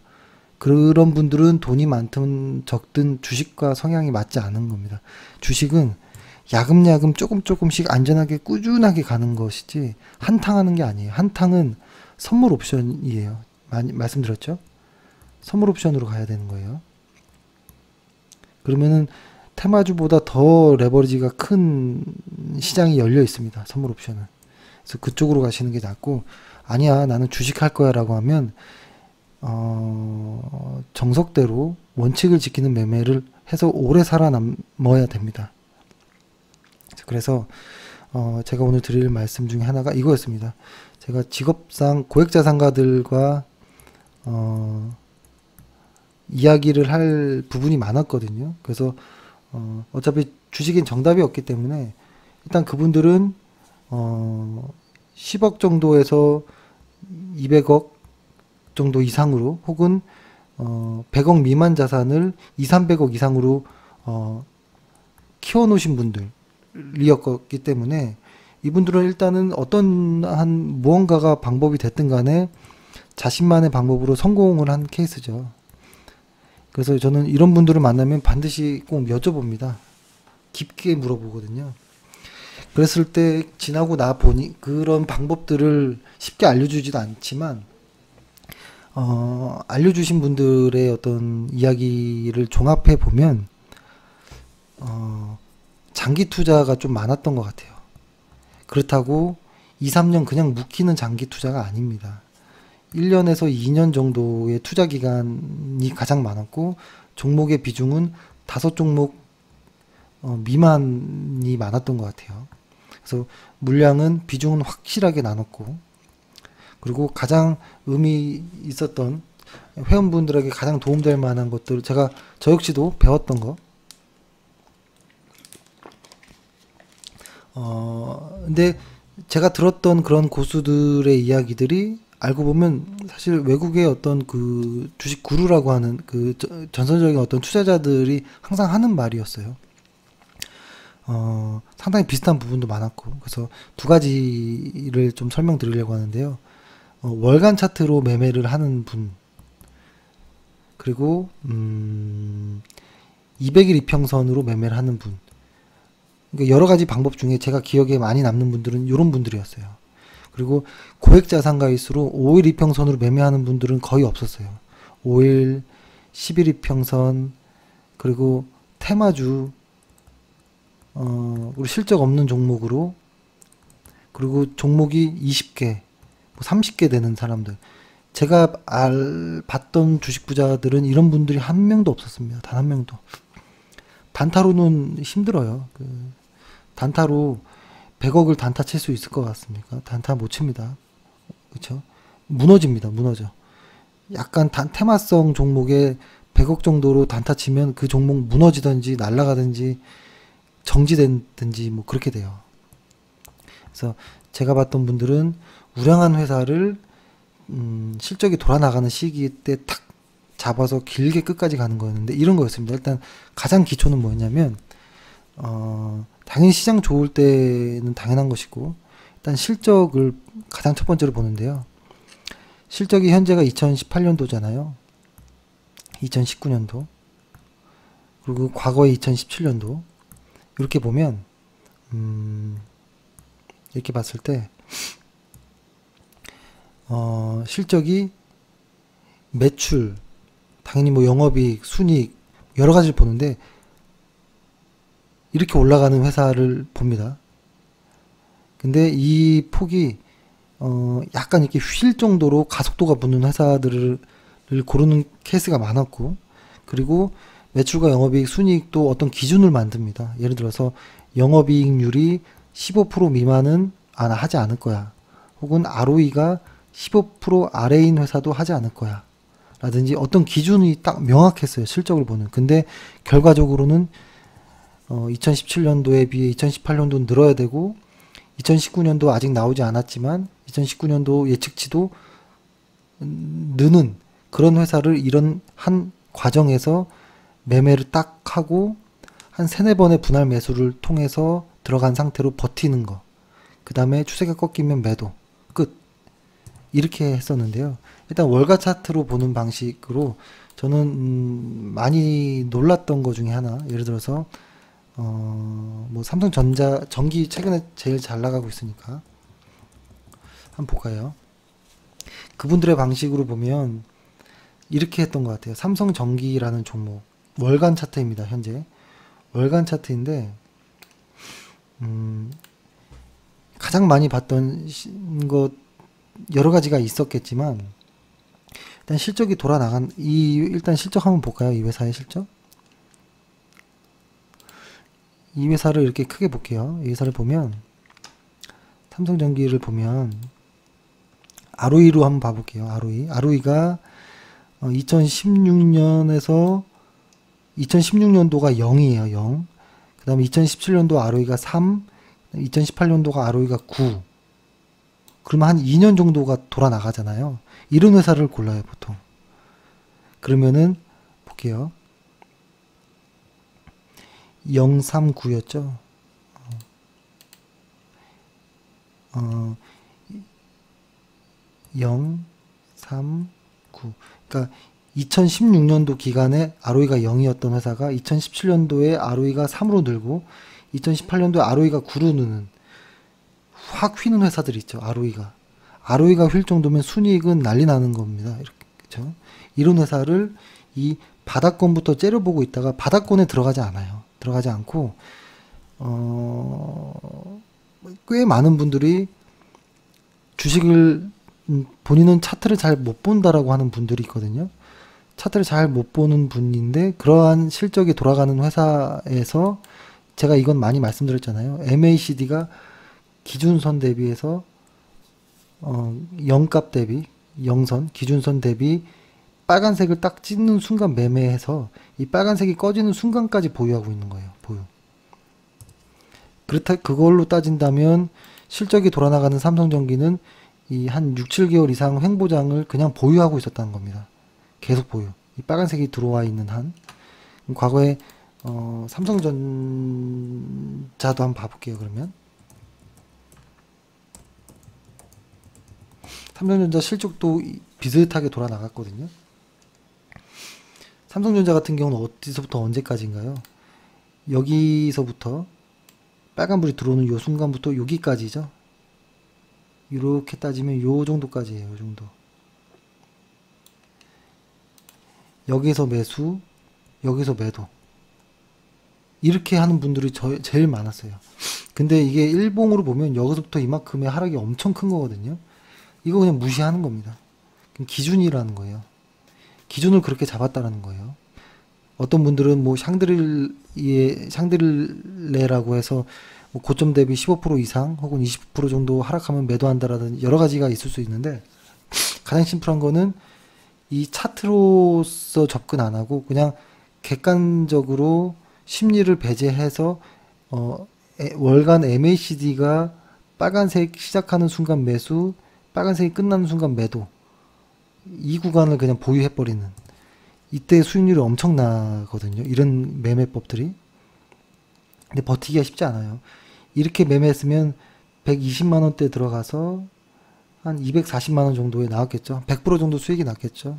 그런 분들은 돈이 많든 적든 주식과 성향이 맞지 않은 겁니다. 주식은 야금야금 조금씩 안전하게 꾸준하게 가는 것이지 한탕 하는 게 아니에요. 한탕은 선물 옵션이에요. 많이 말씀드렸죠? 선물 옵션으로 가야 되는 거예요. 그러면은 테마주보다 더 레버리지가 큰 시장이 열려 있습니다. 선물 옵션은. 그래서 그쪽으로 가시는 게 낫고, 아니야 나는 주식 할 거야 라고 하면 정석대로 원칙을 지키는 매매를 해서 오래 살아남아야 됩니다. 그래서 제가 오늘 드릴 말씀 중에 하나가 이거였습니다. 제가 직업상 고액자산가들과 이야기를 할 부분이 많았거든요. 그래서 어차피 주식엔 정답이 없기 때문에 일단 그분들은 10억 정도에서 200억 정도 이상으로 혹은 100억 미만 자산을 2, 300억 이상으로 키워놓으신 분들이었기 때문에 이분들은 일단은 어떤 한 무언가가 방법이 됐든 간에 자신만의 방법으로 성공을 한 케이스죠. 그래서 저는 이런 분들을 만나면 반드시 꼭 여쭤봅니다. 깊게 물어보거든요. 그랬을 때 지나고 나 보니 그런 방법들을 쉽게 알려주지도 않지만 알려주신 분들의 어떤 이야기를 종합해 보면 장기 투자가 좀 많았던 것 같아요. 그렇다고 2, 3년 그냥 묵히는 장기 투자가 아닙니다. 1년에서 2년 정도의 투자 기간이 가장 많았고 종목의 비중은 5종목 미만이 많았던 것 같아요. 그래서 물량은 비중은 확실하게 나눴고 그리고 가장 의미 있었던 회원분들에게 가장 도움될 만한 것들 저 역시도 배웠던 거 근데 제가 들었던 그런 고수들의 이야기들이 알고 보면 사실 외국의 어떤 그 주식 구루라고 하는 그 전설적인 어떤 투자자들이 항상 하는 말이었어요. 상당히 비슷한 부분도 많았고 그래서 두 가지를 좀 설명드리려고 하는데요. 월간 차트로 매매를 하는 분 그리고 200일 이평선으로 매매를 하는 분 그러니까 여러 가지 방법 중에 제가 기억에 많이 남는 분들은 이런 분들이었어요. 그리고 고액자산가일수록 5일 이평선으로 매매하는 분들은 거의 없었어요. 5일, 10일 이평선, 그리고 테마주, 그리고 실적 없는 종목으로, 그리고 종목이 20개, 30개 되는 사람들. 제가 봤던 주식 부자들은 이런 분들이 한 명도 없었습니다. 단 한 명도. 단타로는 힘들어요. 단타로 100억을 단타 칠 수 있을 것 같습니까? 단타 못 칩니다. 그렇죠? 무너집니다. 무너져. 약간 테마성 종목에 100억 정도로 단타 치면 그 종목 무너지든지 날아가든지 정지되든지 뭐 그렇게 돼요. 그래서 제가 봤던 분들은 우량한 회사를 실적이 돌아나가는 시기 때 탁 잡아서 길게 끝까지 가는 거였는데 이런 거였습니다. 일단 가장 기초는 뭐였냐면 당연히 시장 좋을 때는 당연한 것이고 일단 실적을 가장 첫 번째로 보는데요. 실적이 현재가 2018년도잖아요. 2019년도 그리고 과거의 2017년도 이렇게 보면 이렇게 봤을 때 실적이 매출 당연히 뭐 영업이익, 순이익 여러 가지를 보는데 이렇게 올라가는 회사를 봅니다. 근데 이 폭이 약간 이렇게 휠 정도로 가속도가 붙는 회사들을 고르는 케이스가 많았고, 그리고 매출과 영업이익, 순이익도 어떤 기준을 만듭니다. 예를 들어서 영업이익률이 15% 미만은 하지 않을 거야. 혹은 ROE가 15% 아래인 회사도 하지 않을 거야. 라든지 어떤 기준이 딱 명확했어요. 실적을 보는. 근데 결과적으로는 2017년도에 비해 2018년도는 늘어야 되고, 2019년도 아직 나오지 않았지만 2019년도 예측치도 느는 그런 회사를 이런 한 과정에서 매매를 딱 하고 한 세네 번의 분할 매수를 통해서 들어간 상태로 버티는 거. 그 다음에 추세가 꺾이면 매도. 끝. 이렇게 했었는데요. 일단 월가 차트로 보는 방식으로 저는 많이 놀랐던 것 중에 하나. 예를 들어서 뭐 삼성전자 전기 최근에 제일 잘 나가고 있으니까 한번 볼까요? 그분들의 방식으로 보면 이렇게 했던 것 같아요. 삼성전기라는 종목 월간 차트입니다. 현재 월간 차트인데 가장 많이 봤던 것 여러 가지가 있었겠지만 일단 실적이 돌아 나간 일단 실적 한번 볼까요? 이 회사의 실적. 이 회사를 이렇게 크게 볼게요. 이 회사를 보면 삼성전기를 보면 ROE로 한번 봐볼게요. ROE가 2016년에서 2016년도가 0이에요. 0. 그 다음에 2017년도 ROE가 3, 2018년도가 ROE가 9. 그러면 한 2년 정도가 돌아 나가잖아요. 이런 회사를 골라요, 보통. 그러면은 볼게요. 039였죠. 0, 3, 9. 그러니까 2016년도 기간에 ROE가 0이었던 회사가 2017년도에 ROE가 3으로 늘고 2018년도에 ROE가 9로 느는 확 휘는 회사들이 있죠. ROE가 휠 정도면 순이익은 난리 나는 겁니다. 이렇게, 그렇죠? 이런 회사를 이 바닥권부터 째려보고 있다가 바닥권에 들어가지 않아요. 들어가지 않고 꽤 많은 분들이 주식을 본인은 차트를 잘 못 본다라고 하는 분들이 있거든요. 차트를 잘 못 보는 분인데 그러한 실적이 돌아가는 회사에서 제가 이건 많이 말씀드렸잖아요. MACD가 기준선 대비해서 0값 대비 0선 기준선 대비 빨간색을 딱 찍는 순간 매매해서 이 빨간색이 꺼지는 순간까지 보유하고 있는 거예요. 보유. 그걸로 따진다면 실적이 돌아나가는 삼성전기는 이 한 6, 7개월 이상 횡보장을 그냥 보유하고 있었다는 겁니다. 계속 보유. 이 빨간색이 들어와 있는 한. 과거에 삼성전자도 한번 봐볼게요. 그러면 삼성전자 실적도 비슷하게 돌아 나갔거든요. 삼성전자 같은 경우는 어디서부터 언제까지인가요? 여기서부터 빨간불이 들어오는 요 순간부터 여기까지죠. 이렇게 따지면 요 정도까지예요. 요 정도. 여기서 매수, 여기서 매도. 이렇게 하는 분들이 제일 많았어요. 근데 이게 일봉으로 보면 여기서부터 이만큼의 하락이 엄청 큰 거거든요. 이거 그냥 무시하는 겁니다. 기준이라는 거예요. 기준을 그렇게 잡았다라는 거예요. 어떤 분들은 뭐 샹드릴레라고 해서 뭐 고점 대비 15% 이상 혹은 20% 정도 하락하면 매도한다라는 여러 가지가 있을 수 있는데 가장 심플한 거는 이 차트로서 접근 안 하고 그냥 객관적으로 심리를 배제해서 월간 MACD가 빨간색 시작하는 순간 매수, 빨간색이 끝나는 순간 매도, 이 구간을 그냥 보유해버리는, 이때 수익률이 엄청나거든요. 이런 매매법들이. 근데 버티기가 쉽지 않아요. 이렇게 매매했으면 120만원대 들어가서 한 240만원 정도에 나왔겠죠. 100% 정도 수익이 났겠죠.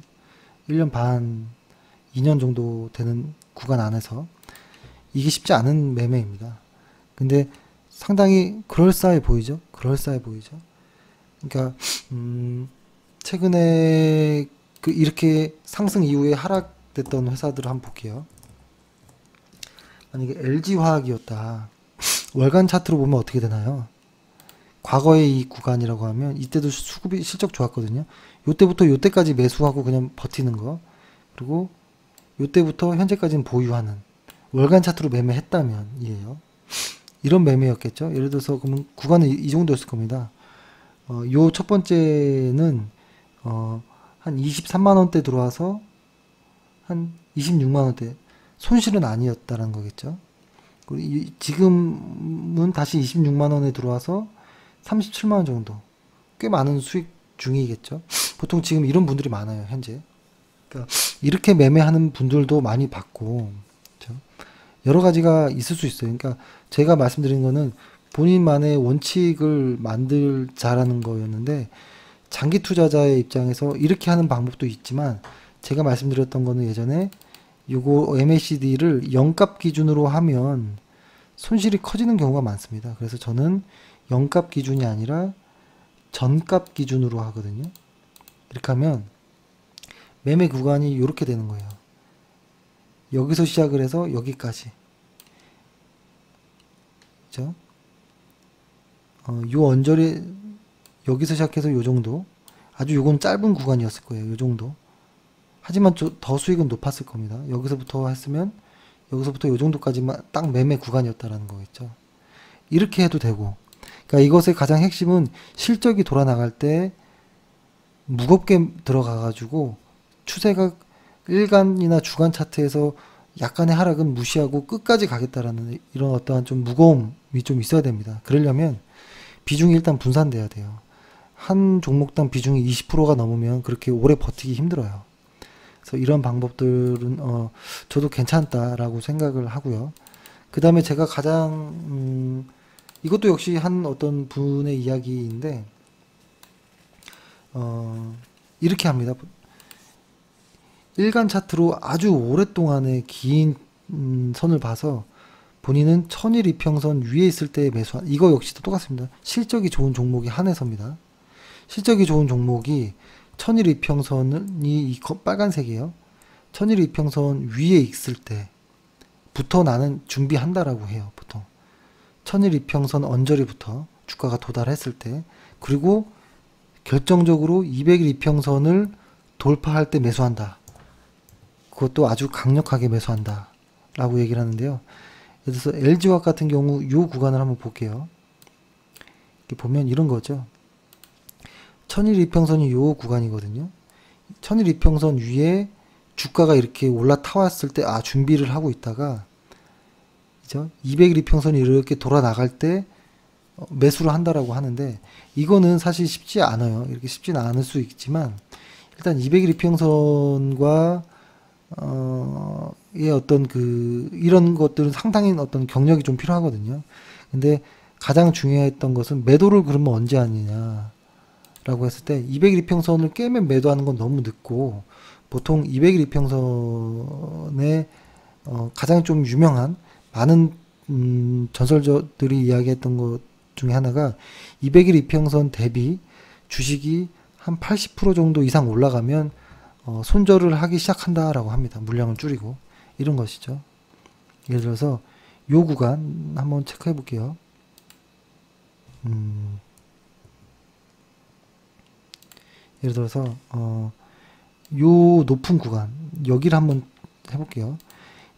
1년 반, 2년 정도 되는 구간 안에서. 이게 쉽지 않은 매매입니다. 근데 상당히 그럴싸해 보이죠. 그럴싸해 보이죠. 그러니까 최근에 이렇게 상승 이후에 하락됐던 회사들을 한번 볼게요. 만약에 LG화학이었다. 월간 차트로 보면 어떻게 되나요? 과거의 이 구간이라고 하면 이때도 수급이 실적 좋았거든요. 요때부터 요때까지 매수하고 그냥 버티는 거. 그리고 요때부터 현재까지는 보유하는 월간 차트로 매매했다면 이에요. 이런 매매였겠죠. 예를 들어서 그러면 구간은 이 정도였을 겁니다. 요 첫 번째는 한 23만 원대 들어와서 한 26만 원대 손실은 아니었다라는 거겠죠. 그리고 지금은 다시 26만 원에 들어와서 37만 원 정도 꽤 많은 수익 중이겠죠. 보통 지금 이런 분들이 많아요 현재. 그러니까 이렇게 매매하는 분들도 많이 봤고, 그렇죠? 여러 가지가 있을 수 있어요. 그러니까 제가 말씀드린 거는 본인만의 원칙을 만들자라는 거였는데, 장기 투자자의 입장에서 이렇게 하는 방법도 있지만, 제가 말씀드렸던 거는 예전에 요거 MACD를 0값 기준으로 하면 손실이 커지는 경우가 많습니다. 그래서 저는 0값 기준이 아니라 전값 기준으로 하거든요. 이렇게 하면 매매 구간이 이렇게 되는 거예요. 여기서 시작을 해서 여기까지. 그죠? 요 언저리 여기서 시작해서 요 정도. 아주 요건 짧은 구간이었을 거예요. 요 정도. 하지만 더 수익은 높았을 겁니다. 여기서부터 했으면 여기서부터 요 정도까지만 딱 매매 구간이었다라는 거겠죠. 이렇게 해도 되고. 그러니까 이것의 가장 핵심은 실적이 돌아 나갈 때 무겁게 들어가 가지고 추세가 일간이나 주간 차트에서 약간의 하락은 무시하고 끝까지 가겠다라는 이런 어떠한 좀 무거움이 좀 있어야 됩니다. 그러려면 비중이 일단 분산돼야 돼요. 한 종목당 비중이 20%가 넘으면 그렇게 오래 버티기 힘들어요. 그래서 이런 방법들은 저도 괜찮다라고 생각을 하고요. 그 다음에 제가 가장 이것도 역시 한 어떤 분의 이야기인데 이렇게 합니다. 일간 차트로 아주 오랫동안의 긴 선을 봐서 본인은 천일 이평선 위에 있을 때 매수한, 이거 역시도 똑같습니다. 실적이 좋은 종목이 한해서입니다. 실적이 좋은 종목이 천일 이평선이 이 빨간색이에요. 천일 이평선 위에 있을 때부터 나는 준비한다라고 해요. 보통 천일 이평선 언저리부터 주가가 도달했을 때, 그리고 결정적으로 200일 이평선을 돌파할 때 매수한다. 그것도 아주 강력하게 매수한다 라고 얘기를 하는데요. 예를 들어서 LG화학 같은 경우 이 구간을 한번 볼게요. 이렇게 보면 이런 거죠. 천일 이평선이 이 구간이거든요. 천일 이평선 위에 주가가 이렇게 올라타왔을 때 준비를 하고 있다가, 그죠? 200일 이평선이 이렇게 돌아 나갈 때 매수를 한다라고 하는데, 이거는 사실 쉽지 않아요. 이렇게 쉽지는 않을 수 있지만 일단 200일 이평선과 의 어떤 이런 것들은 상당히 어떤 경력이 좀 필요하거든요. 근데 가장 중요했던 것은 매도를 그러면 언제 하느냐 라고 했을 때, 200일 이평선을 깨면 매도하는 건 너무 늦고, 보통 200일 이평선에 가장 좀 유명한 많은 전설들이 이야기했던 것 중에 하나가 200일 이평선 대비 주식이 한 80% 정도 이상 올라가면 손절을 하기 시작한다라고 합니다. 물량을 줄이고. 이런 것이죠. 예를 들어서 요 구간 한번 체크해 볼게요. 예를 들어서 요 높은 구간 여기를 한번 해볼게요.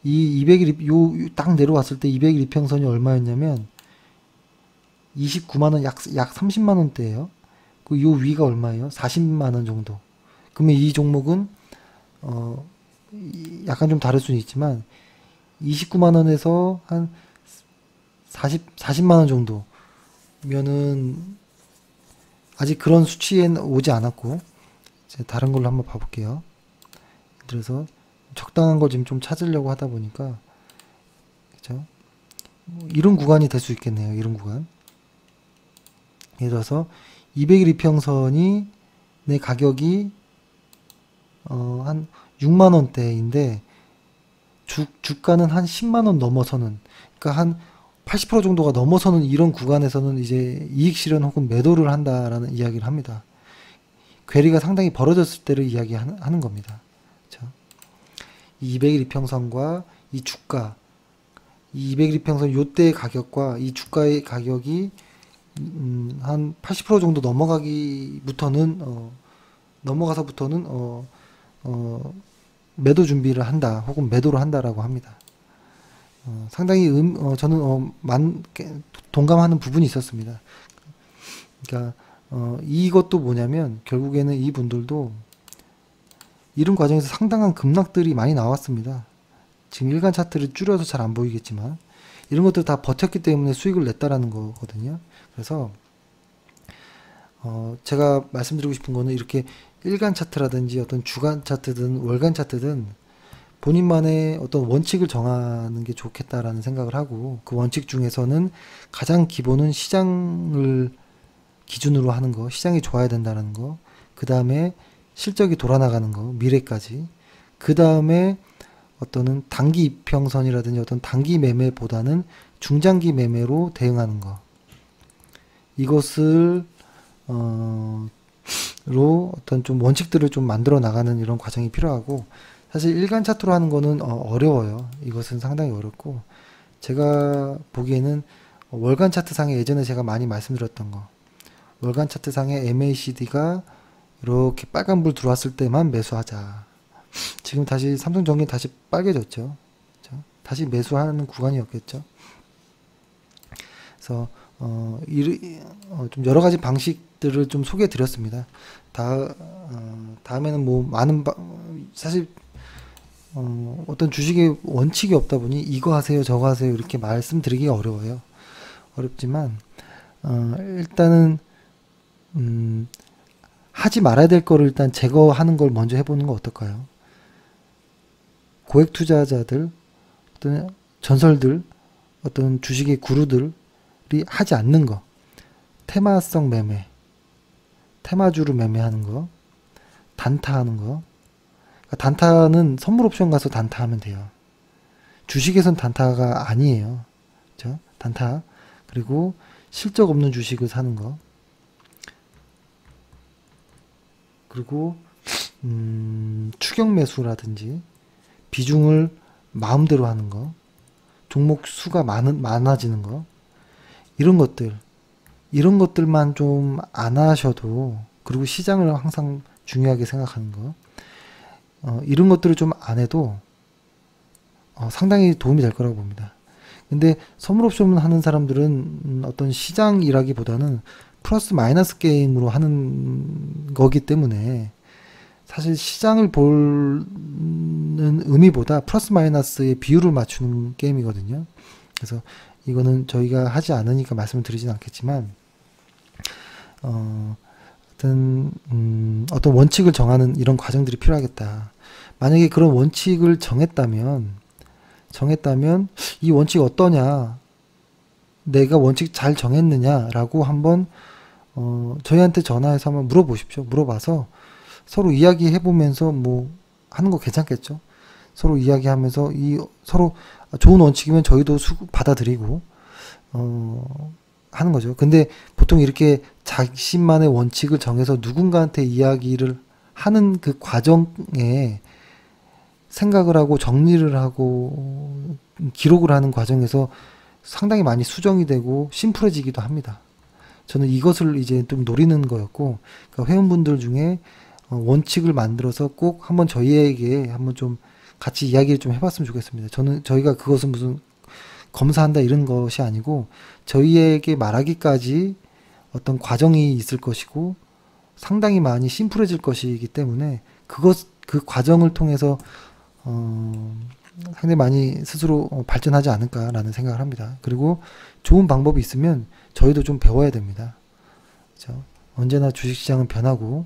이 200일 요 딱 내려왔을 때 200일 이평선이 얼마였냐면 29만원, 약 30만원대예요. 그 요 위가 얼마예요? 40만원 정도. 그러면 이 종목은 약간 좀 다를 수는 있지만 29만원에서 한 40만원 정도면은 아직 그런 수치엔 오지 않았고, 이제 다른 걸로 한번 봐볼게요. 그래서 적당한 거 지금 좀 찾으려고 하다 보니까, 그죠? 이런 구간이 될 수 있겠네요. 이런 구간. 예를 들어서 200일 이평선이 내 가격이 한 6만 원대인데 주가는 한 10만 원 넘어서는, 그러니까 한 80% 정도가 넘어서는 이런 구간에서는 이제 이익 실현 혹은 매도를 한다라는 이야기를 합니다. 괴리가 상당히 벌어졌을 때를 이야기하는 겁니다. 그렇죠? 이 200일 이평선과 이 주가, 이 200일 이평선 요때의 가격과 이 주가의 가격이 한 80% 정도 넘어가서부터는 매도 준비를 한다, 혹은 매도를 한다라고 합니다. 상당히 저는 동감하는 부분이 있었습니다. 그러니까 이것도 뭐냐면 결국에는 이분들도 이런 과정에서 상당한 급락들이 많이 나왔습니다. 지금 일간 차트를 줄여서 잘 안 보이겠지만 이런 것들 다 버텼기 때문에 수익을 냈다라는 거거든요. 그래서 제가 말씀드리고 싶은 거는 이렇게 일간 차트라든지 어떤 주간 차트든 월간 차트든 본인만의 어떤 원칙을 정하는 게 좋겠다라는 생각을 하고, 그 원칙 중에서는 가장 기본은 시장을 기준으로 하는 거, 시장이 좋아야 된다는 거, 그 다음에 실적이 돌아나가는 거, 미래까지, 그 다음에 어떤 단기 이평선이라든지 어떤 단기 매매보다는 중장기 매매로 대응하는 거, 이것을 로 어떤 좀 원칙들을 좀 만들어 나가는 이런 과정이 필요하고, 사실 일간 차트로 하는 거는 어려워요. 이것은 상당히 어렵고, 제가 보기에는 월간 차트 상에 예전에 제가 많이 말씀드렸던 거, 월간 차트 상에 MACD가 이렇게 빨간불 들어왔을 때만 매수하자. 지금 다시 삼성전기 다시 빨개졌죠. 그렇죠? 다시 매수하는 구간이었겠죠. 그래서 좀 여러 가지 방식들을 좀 소개해 드렸습니다. 다음에는 뭐 사실 어떤 주식의 원칙이 없다 보니 이거 하세요 저거 하세요 이렇게 말씀드리기 어려워요. 어렵지만 일단은 하지 말아야 될 거를 일단 제거하는 걸 먼저 해보는 거 어떨까요? 고액 투자자들, 어떤 전설들, 어떤 주식의 구루들이 하지 않는 거, 테마성 매매, 테마주로 매매하는 거, 단타하는 거. 그러니까 단타는 선물 옵션 가서 단타하면 돼요. 주식에선 단타가 아니에요. 그렇죠? 단타. 그리고 실적 없는 주식을 사는 거. 그리고 추격 매수라든지 비중을 마음대로 하는 거, 종목 수가 많아지는 거, 이런 것들만 좀 안 하셔도, 그리고 시장을 항상 중요하게 생각하는 거, 이런 것들을 좀 안 해도 상당히 도움이 될 거라고 봅니다. 근데 선물 옵션 하는 사람들은 어떤 시장이라기보다는 플러스 마이너스 게임으로 하는 거기 때문에, 사실 시장을 보는 의미보다 플러스 마이너스의 비율을 맞추는 게임이거든요. 그래서 이거는 저희가 하지 않으니까 말씀을 드리진 않겠지만, 어떤 원칙을 정하는 이런 과정들이 필요하겠다. 만약에 그런 원칙을 정했다면 이 원칙 어떠냐, 내가 원칙 잘 정했느냐라고 한번 저희한테 전화해서 한번 물어보십시오. 물어봐서 서로 이야기해보면서 뭐 하는 거 괜찮겠죠? 서로 이야기하면서 서로 좋은 원칙이면 저희도 받아들이고 하는 거죠. 근데 보통 이렇게 자신만의 원칙을 정해서 누군가한테 이야기를 하는 그 과정에 생각을 하고 정리를 하고 기록을 하는 과정에서 상당히 많이 수정이 되고 심플해지기도 합니다. 저는 이것을 이제 좀 노리는 거였고, 그러니까 회원분들 중에 원칙을 만들어서 꼭 한번 저희에게 한번 좀 같이 이야기를 좀 해봤으면 좋겠습니다. 저희가 그것은 무슨 검사한다 이런 것이 아니고, 저희에게 말하기까지 어떤 과정이 있을 것이고 상당히 많이 심플해질 것이기 때문에 그 과정을 통해서 상당히 많이 스스로 발전하지 않을까라는 생각을 합니다. 그리고 좋은 방법이 있으면 저희도 좀 배워야 됩니다. 그렇죠? 언제나 주식시장은 변하고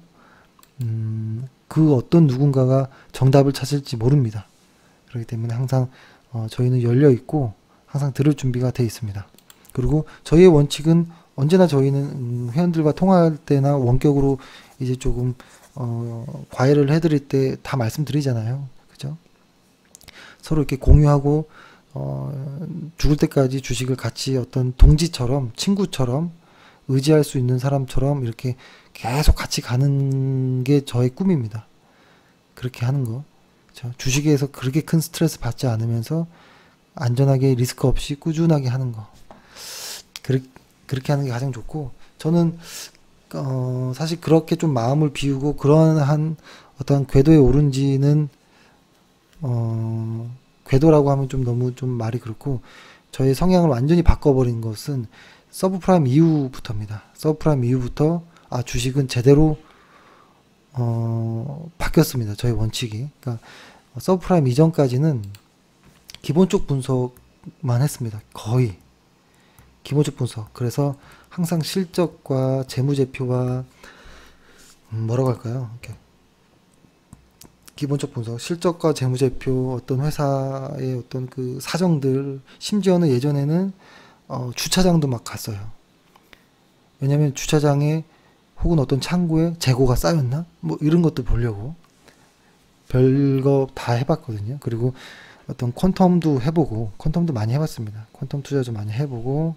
그 어떤 누군가가 정답을 찾을지 모릅니다. 그렇기 때문에 항상 저희는 열려 있고 항상 들을 준비가 돼 있습니다. 그리고 저희의 원칙은 언제나 저희는 회원들과 통화할 때나 원격으로 이제 조금 과외를 해드릴 때 다 말씀드리잖아요. 그죠? 서로 이렇게 공유하고 죽을 때까지 주식을 같이 어떤 동지처럼, 친구처럼, 의지할 수 있는 사람처럼 이렇게 계속 같이 가는 게 저의 꿈입니다. 그렇게 하는 거. 그렇죠? 주식에서 그렇게 큰 스트레스 받지 않으면서 안전하게 리스크 없이 꾸준하게 하는 거. 그렇게 하는 게 가장 좋고, 저는 사실 그렇게 좀 마음을 비우고 그러한 어떤 궤도에 오른지는 궤도라고 하면 좀 너무 좀 말이 그렇고, 저의 성향을 완전히 바꿔버린 것은 서브프라임 이후부터입니다. 서브프라임 이후부터 주식은 제대로 바뀌었습니다. 저의 원칙이. 그러니까 서브프라임 이전까지는 기본적 분석만 했습니다. 거의 기본적 분석. 그래서 항상 실적과 재무제표와 뭐라고 할까요? 이렇게 기본적 분석, 실적과 재무제표, 어떤 회사의 어떤 그 사정들, 심지어는 예전에는 주차장도 막 갔어요. 왜냐면 주차장에 혹은 어떤 창고에 재고가 쌓였나? 뭐 이런 것도 보려고 별거 다 해봤거든요. 그리고 어떤 퀀텀도 해보고, 퀀텀도 많이 해봤습니다. 퀀텀 투자도 많이 해보고,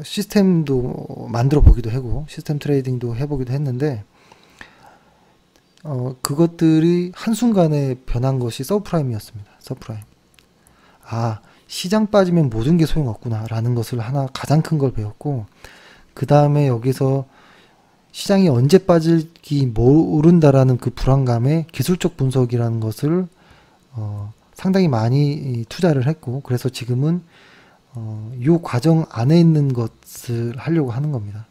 시스템도 만들어 보기도 하고, 시스템 트레이딩도 해보기도 했는데, 그것들이 한순간에 변한 것이 서브프라임이었습니다. 서브프라임. 시장 빠지면 모든 게 소용없구나 라는 것을 하나 가장 큰 걸 배웠고, 그 다음에 여기서 시장이 언제 빠질지 모른다라는 그 불안감에 기술적 분석이라는 것을 상당히 많이 투자를 했고, 그래서 지금은 이 과정 안에 있는 것을 하려고 하는 겁니다.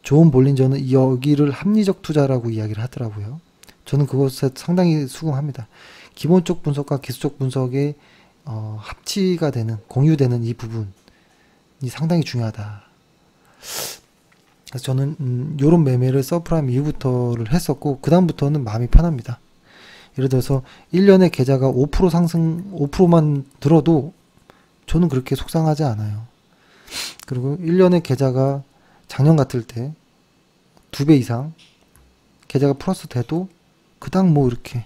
존 볼린저는 여기를 합리적 투자라고 이야기를 하더라고요. 저는 그것에 상당히 수긍합니다. 기본적 분석과 기술적 분석의 합치가 되는, 공유되는 이 부분이 상당히 중요하다. 그래서 저는 요런 매매를 서프라임 이후부터를 했었고, 그 다음부터는 마음이 편합니다. 예를 들어서 1년에 계좌가 5% 상승, 5%만 들어도 저는 그렇게 속상하지 않아요. 그리고 1년에 계좌가 작년 같을 때 2배 이상 계좌가 플러스 돼도 그닥 뭐 이렇게,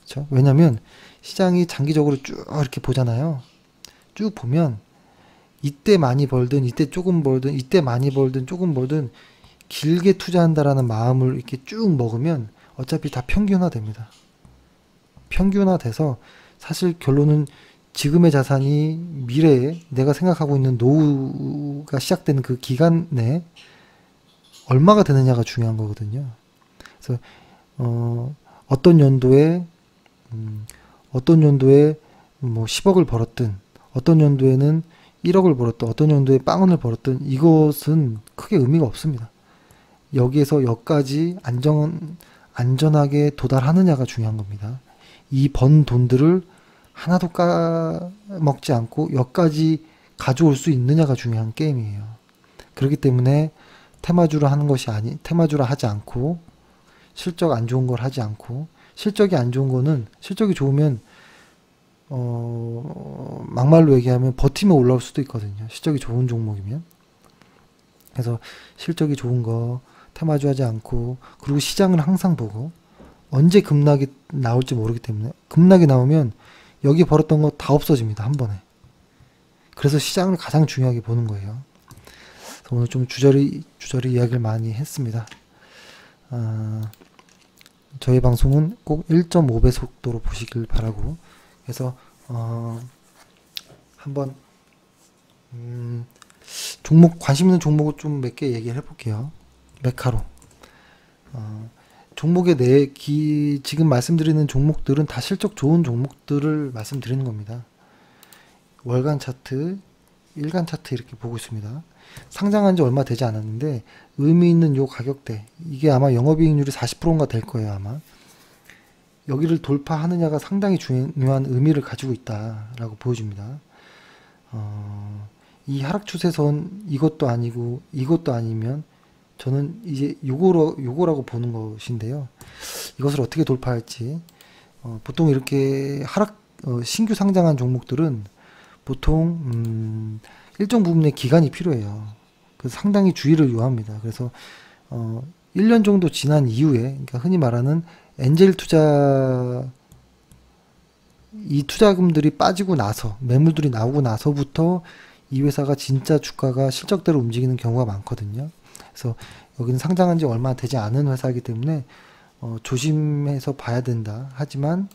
그렇죠? 왜냐면 시장이 장기적으로 쭉 이렇게 보잖아요. 쭉 보면 이때 많이 벌든 이때 조금 벌든 이때 많이 벌든 조금 벌든 길게 투자한다라는 마음을 이렇게 쭉 먹으면 어차피 다 평균화 됩니다. 평균화 돼서 사실 결론은 지금의 자산이 미래에 내가 생각하고 있는 노후가 시작되는 그 기간 내에 얼마가 되느냐가 중요한 거거든요. 그래서 어떤 연도에 뭐 10억을 벌었든, 어떤 연도에는 1억을 벌었든, 어떤 연도에 빵원을 벌었든, 이것은 크게 의미가 없습니다. 여기에서 여기까지 안전하게 도달하느냐가 중요한 겁니다. 이 번 돈들을 하나도 까먹지 않고 여기까지 가져올 수 있느냐가 중요한 게임이에요. 그렇기 때문에 테마주를 하지 않고, 실적 안 좋은 걸 하지 않고, 실적이 안 좋은 거는, 실적이 좋으면 막말로 얘기하면 버티면 올라올 수도 있거든요. 실적이 좋은 종목이면. 그래서 실적이 좋은 거 테마주 하지 않고, 그리고 시장을 항상 보고, 언제 급락이 나올지 모르기 때문에, 급락이 나오면 여기 벌었던 거 다 없어집니다. 한 번에. 그래서 시장을 가장 중요하게 보는 거예요. 그래서 오늘 좀 주저리 이야기를 많이 했습니다. 저희 방송은 꼭 1.5배 속도로 보시길 바라고, 그래서 한번 관심 있는 종목을 좀 몇 개 얘기를 해볼게요. 메카로. 종목의 지금 말씀드리는 종목들은 다 실적 좋은 종목들을 말씀드리는 겁니다. 월간 차트, 일간 차트 이렇게 보고 있습니다. 상장한 지 얼마 되지 않았는데 의미 있는 요 가격대, 이게 아마 영업이익률이 40%인가 될 거예요. 아마 여기를 돌파하느냐가 상당히 중요한 의미를 가지고 있다라고 보여줍니다. 이 하락 추세선 이것도 아니고 이것도 아니면 저는 이제 요거라고 보는 것인데요. 이것을 어떻게 돌파할지, 보통 이렇게 신규 상장한 종목들은 보통 일정 부분의 기간이 필요해요. 그래서 상당히 주의를 요합니다. 그래서 1년 정도 지난 이후에, 그러니까 흔히 말하는 엔젤 투자, 이 투자금들이 빠지고 나서, 매물들이 나오고 나서부터 이 회사가 진짜 주가가 실적대로 움직이는 경우가 많거든요. 그래서 여기는 상장한 지 얼마 되지 않은 회사이기 때문에 조심해서 봐야 된다. 하지만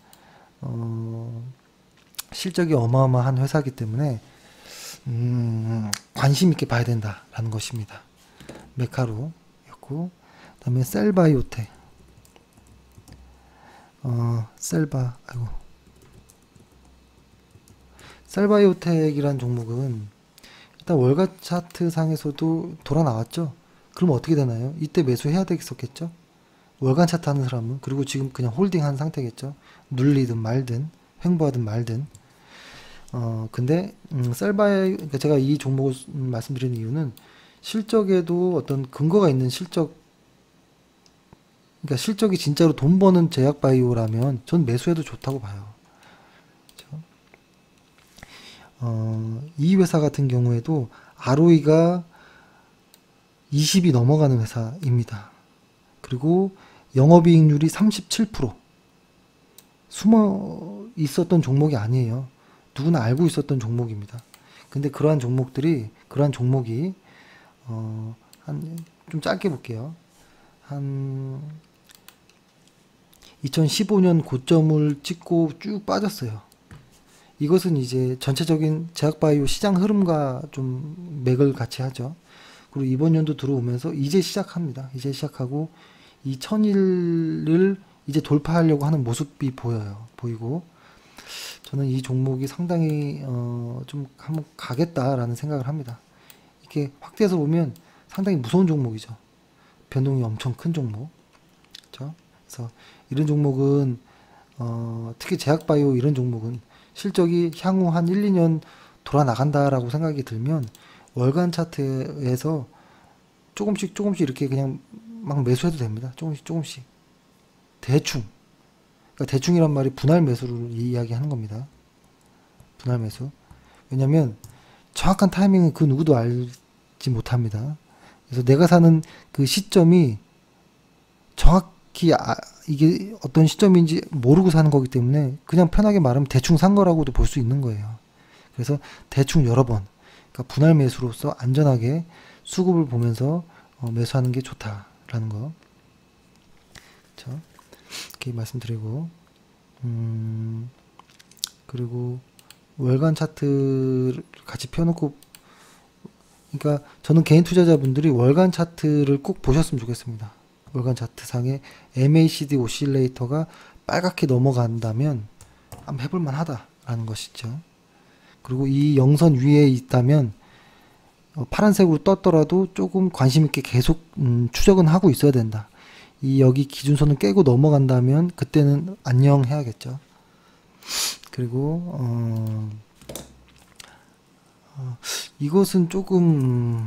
실적이 어마어마한 회사이기 때문에 관심 있게 봐야 된다라는 것입니다. 메카루였고, 그다음에 셀바이오텍. 셀바이오텍이란 종목은 일단 월가 차트 상에서도 돌아 나왔죠. 그럼 어떻게 되나요? 이때 매수해야 되겠었겠죠? 월간 차트 하는 사람은. 그리고 지금 그냥 홀딩 한 상태겠죠. 눌리든 말든 횡보하든 말든. 근데 그러니까 제가 이 종목을 말씀드리는 이유는 실적에도 어떤 근거가 있는 실적, 그러니까 실적이 진짜로 돈 버는 제약바이오라면 전 매수해도 좋다고 봐요. 그렇죠? 이 회사 같은 경우에도 ROE가 20이 넘어가는 회사입니다. 그리고 영업이익률이 37%. 숨어 있었던 종목이 아니에요. 누구나 알고 있었던 종목입니다. 근데 그러한 종목이 좀 짧게 볼게요. 한 2015년 고점을 찍고 쭉 빠졌어요. 이것은 이제 전체적인 제약바이오 시장 흐름과 좀 맥을 같이 하죠. 그리고 이번 연도 들어오면서 이제 시작합니다. 이제 시작하고 이 1000일을 이제 돌파하려고 하는 모습이 보이고, 저는 이 종목이 상당히 좀 한번 가겠다라는 생각을 합니다. 이렇게 확대해서 보면 상당히 무서운 종목이죠. 변동이 엄청 큰 종목. 그렇죠? 그래서 이런 종목은 특히 제약바이오 이런 종목은 실적이 향후 한 1, 2년 돌아 나간다라고 생각이 들면 월간 차트에서 조금씩 이렇게 그냥 막 매수해도 됩니다. 조금씩 대충. 그러니까 대충이란 말이 분할 매수를 이야기하는 겁니다. 분할 매수. 왜냐면 정확한 타이밍은 그 누구도 알지 못합니다. 그래서 내가 사는 그 시점이 정확히 이게 어떤 시점인지 모르고 사는 거기 때문에 그냥 편하게 말하면 대충 산 거라고도 볼 수 있는 거예요. 그래서 대충 여러 번, 그러니까 분할 매수로서 안전하게 수급을 보면서 매수하는 게 좋다라는 거. 그렇죠? 이렇게 말씀드리고, 그리고 월간 차트를 같이 펴놓고, 그러니까 저는 개인 투자자분들이 월간 차트를 꼭 보셨으면 좋겠습니다. 월간 차트 상에 MACD 오실레이터가 빨갛게 넘어간다면 한번 해볼만 하다라는 것이죠. 그리고 이 영선 위에 있다면 파란색으로 떴더라도 조금 관심 있게 계속 추적은 하고 있어야 된다. 이 여기 기준선을 깨고 넘어간다면 그때는 안녕 해야겠죠. 그리고 이것은 조금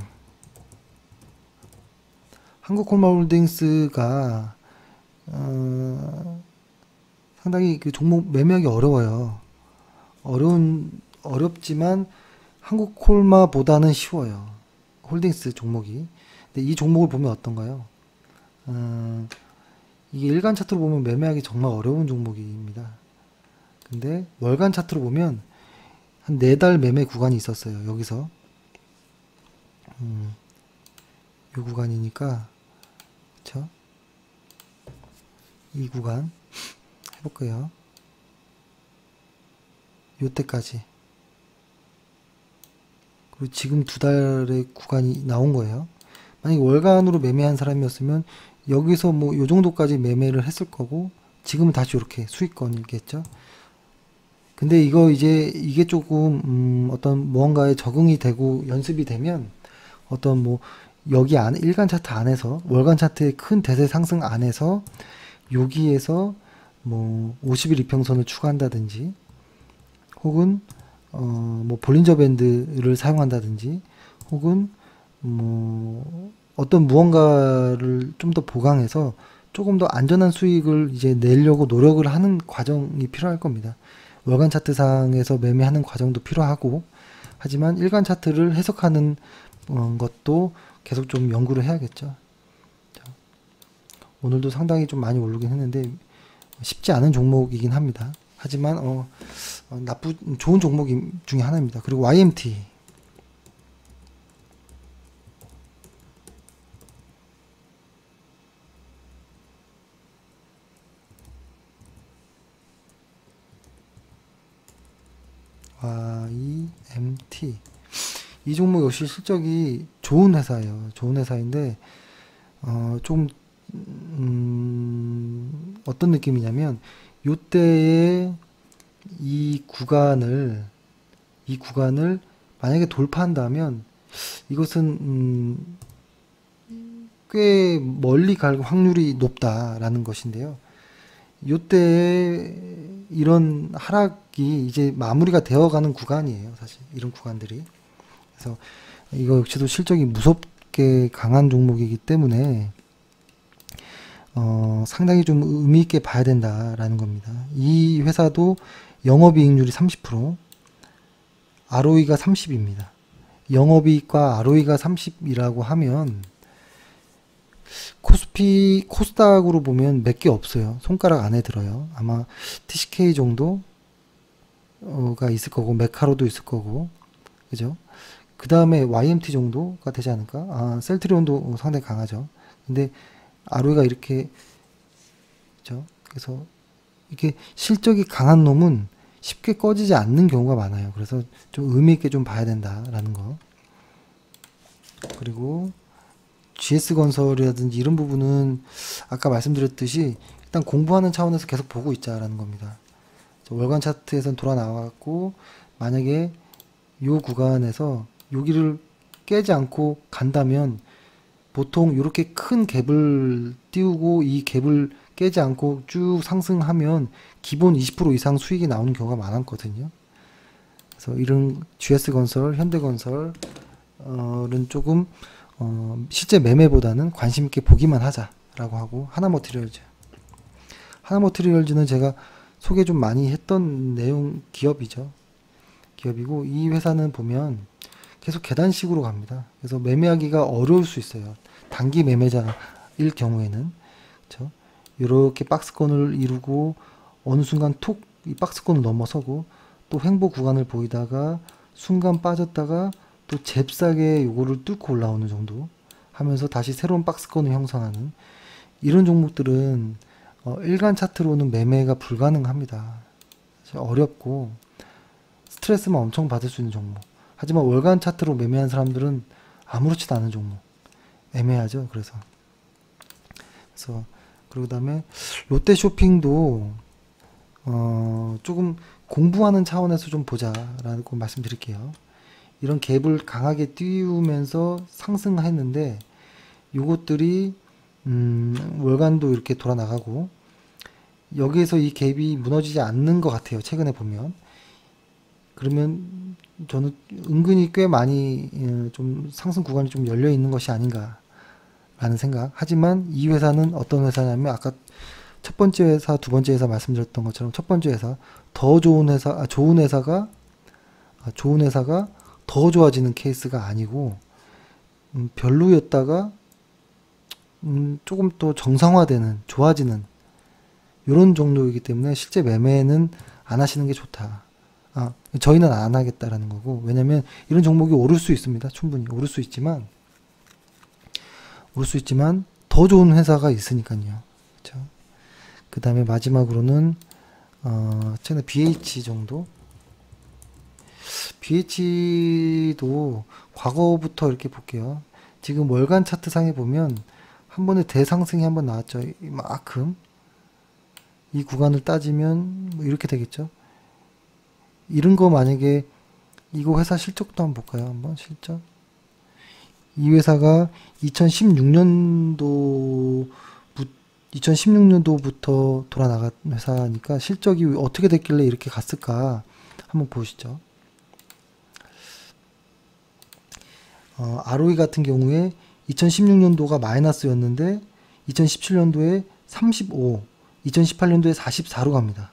한국콜마홀딩스가 상당히 그 종목 매매하기 어려워요. 어렵지만 한국콜마보다는 쉬워요. 홀딩스 종목이. 근데 이 종목을 보면 어떤가요? 이게 일간 차트로 보면 매매하기 정말 어려운 종목입니다. 근데 월간 차트로 보면 한 4달 매매 구간이 있었어요. 여기서 이 구간이니까, 그쵸? 이 구간 해볼게요. 요때까지. 그리고 지금 2달의 구간이 나온 거예요. 만약에 월간으로 매매한 사람이었으면 여기서 뭐 요 정도까지 매매를 했을 거고, 지금은 다시 이렇게 수익권이겠죠. 근데 이게 조금 어떤 무언가에 적응이 되고 연습이 되면 어떤 뭐 여기 안에 일간 차트 안에서 월간 차트의 큰 대세 상승 안에서 여기에서 뭐 50일 이평선을 추가한다든지, 혹은 뭐 볼린저 밴드를 사용한다든지, 혹은 뭐 어떤 무언가를 좀 더 보강해서 조금 더 안전한 수익을 이제 내려고 노력을 하는 과정이 필요할 겁니다. 월간 차트상에서 매매하는 과정도 필요하고, 하지만 일간 차트를 해석하는 것도 계속 좀 연구를 해야겠죠. 자, 오늘도 상당히 좀 많이 오르긴 했는데 쉽지 않은 종목이긴 합니다. 하지만 좋은 종목 중에 하나입니다. 그리고 YMT. YMT. 이 종목 역시 실적이 좋은 회사예요. 좋은 회사인데 좀 어떤 느낌이냐면 요때에 이 구간을 만약에 돌파한다면 이것은 꽤 멀리 갈 확률이 높다라는 것인데요. 요때 이런 하락이 이제 마무리가 되어가는 구간이에요. 사실 이런 구간들이. 그래서 이거 역시도 실적이 무섭게 강한 종목이기 때문에 상당히 좀 의미 있게 봐야 된다라는 겁니다. 이 회사도 영업이익률이 30%, ROE가 30입니다. 영업이익과 ROE가 30이라고 하면 코스닥으로 보면 몇 개 없어요. 손가락 안에 들어요. 아마 TCK 정도가 있을 거고, 메카로도 있을 거고, 그죠? 그 다음에 YMT 정도가 되지 않을까? 아, 셀트리온도 상당히 강하죠. 근데 ROE가 이렇게, 그죠? 그래서 이게 실적이 강한 놈은 쉽게 꺼지지 않는 경우가 많아요. 그래서 좀 의미 있게 좀 봐야 된다라는 거. 그리고 GS건설이라든지 이런 부분은 아까 말씀드렸듯이 일단 공부하는 차원에서 계속 보고 있자라는 겁니다. 월간 차트에선 돌아 나왔고, 만약에 요 구간에서 여기를 깨지 않고 간다면 보통 이렇게 큰 갭을 띄우고 이 갭을 깨지 않고 쭉 상승하면 기본 20% 이상 수익이 나오는 경우가 많았거든요. 그래서 이런 GS건설, 현대건설은 조금 실제 매매보다는 관심 있게 보기만 하자라고 하고, 하나머티리얼즈는 제가 소개 좀 많이 했던 내용 기업이죠. 기업이고, 이 회사는 보면 계속 계단식으로 갑니다. 그래서 매매하기가 어려울 수 있어요. 단기 매매자일 경우에는. 그렇죠? 이렇게 박스권을 이루고 어느 순간 톡 이 박스권을 넘어서고 또 횡보 구간을 보이다가 순간 빠졌다가 또 잽싸게 요거를 뚫고 올라오는 정도 하면서 다시 새로운 박스권을 형성하는 이런 종목들은 일간 차트로는 매매가 불가능합니다. 어렵고 스트레스만 엄청 받을 수 있는 종목. 하지만 월간 차트로 매매한 사람들은 아무렇지도 않은 종목. 애매하죠. 그래서 그리고 그다음에 롯데쇼핑도 조금 공부하는 차원에서 좀 보자라고 말씀드릴게요. 이런 갭을 강하게 띄우면서 상승했는데 요것들이 월간도 이렇게 돌아 나가고 여기에서 이 갭이 무너지지 않는 것 같아요. 최근에 보면. 그러면 저는 은근히 꽤 많이 좀 상승 구간이 좀 열려 있는 것이 아닌가라는 생각. 하지만 이 회사는 어떤 회사냐면 아까 첫 번째 회사, 두 번째 회사 말씀드렸던 것처럼 첫 번째 회사 더 좋은 회사, 좋은 회사가 더 좋아지는 케이스가 아니고 별로였다가 조금 또 정상화되는, 좋아지는 이런 정도이기 때문에 실제 매매는 안 하시는 게 좋다. 저희는 안 하겠다라는 거고, 왜냐면 이런 종목이 오를 수 있습니다. 충분히 오를 수 있지만 더 좋은 회사가 있으니까요. 그렇죠? 그 다음에 마지막으로는 최근에 BH 정도. BH도 과거부터 이렇게 볼게요. 지금 월간 차트 상에 보면 한 번에 대상승이 한 번 나왔죠. 이만큼. 이 구간을 따지면 뭐 이렇게 되겠죠. 이런 거 만약에 이거 회사 실적도 한번 볼까요? 한번 실적. 이 회사가 2016년도부터 돌아 나간 회사니까 실적이 어떻게 됐길래 이렇게 갔을까 한번 보시죠. ROE 같은 경우에 2016년도가 마이너스였는데 2017년도에 35, 2018년도에 44로 갑니다.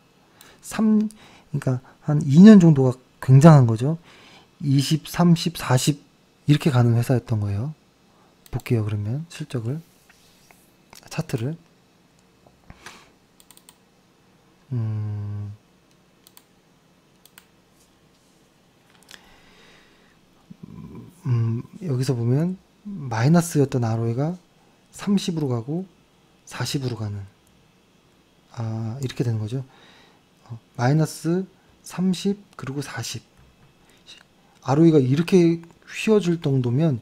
그러니까 한 2년 정도가 굉장한 거죠. 20, 30, 40 이렇게 가는 회사였던 거예요. 볼게요. 그러면 실적을, 차트를. 여기서 보면 마이너스였던 ROE가 30으로 가고 40으로 가는, 이렇게 되는 거죠. 마이너스 30 그리고 40. ROE가 이렇게 휘어질 정도면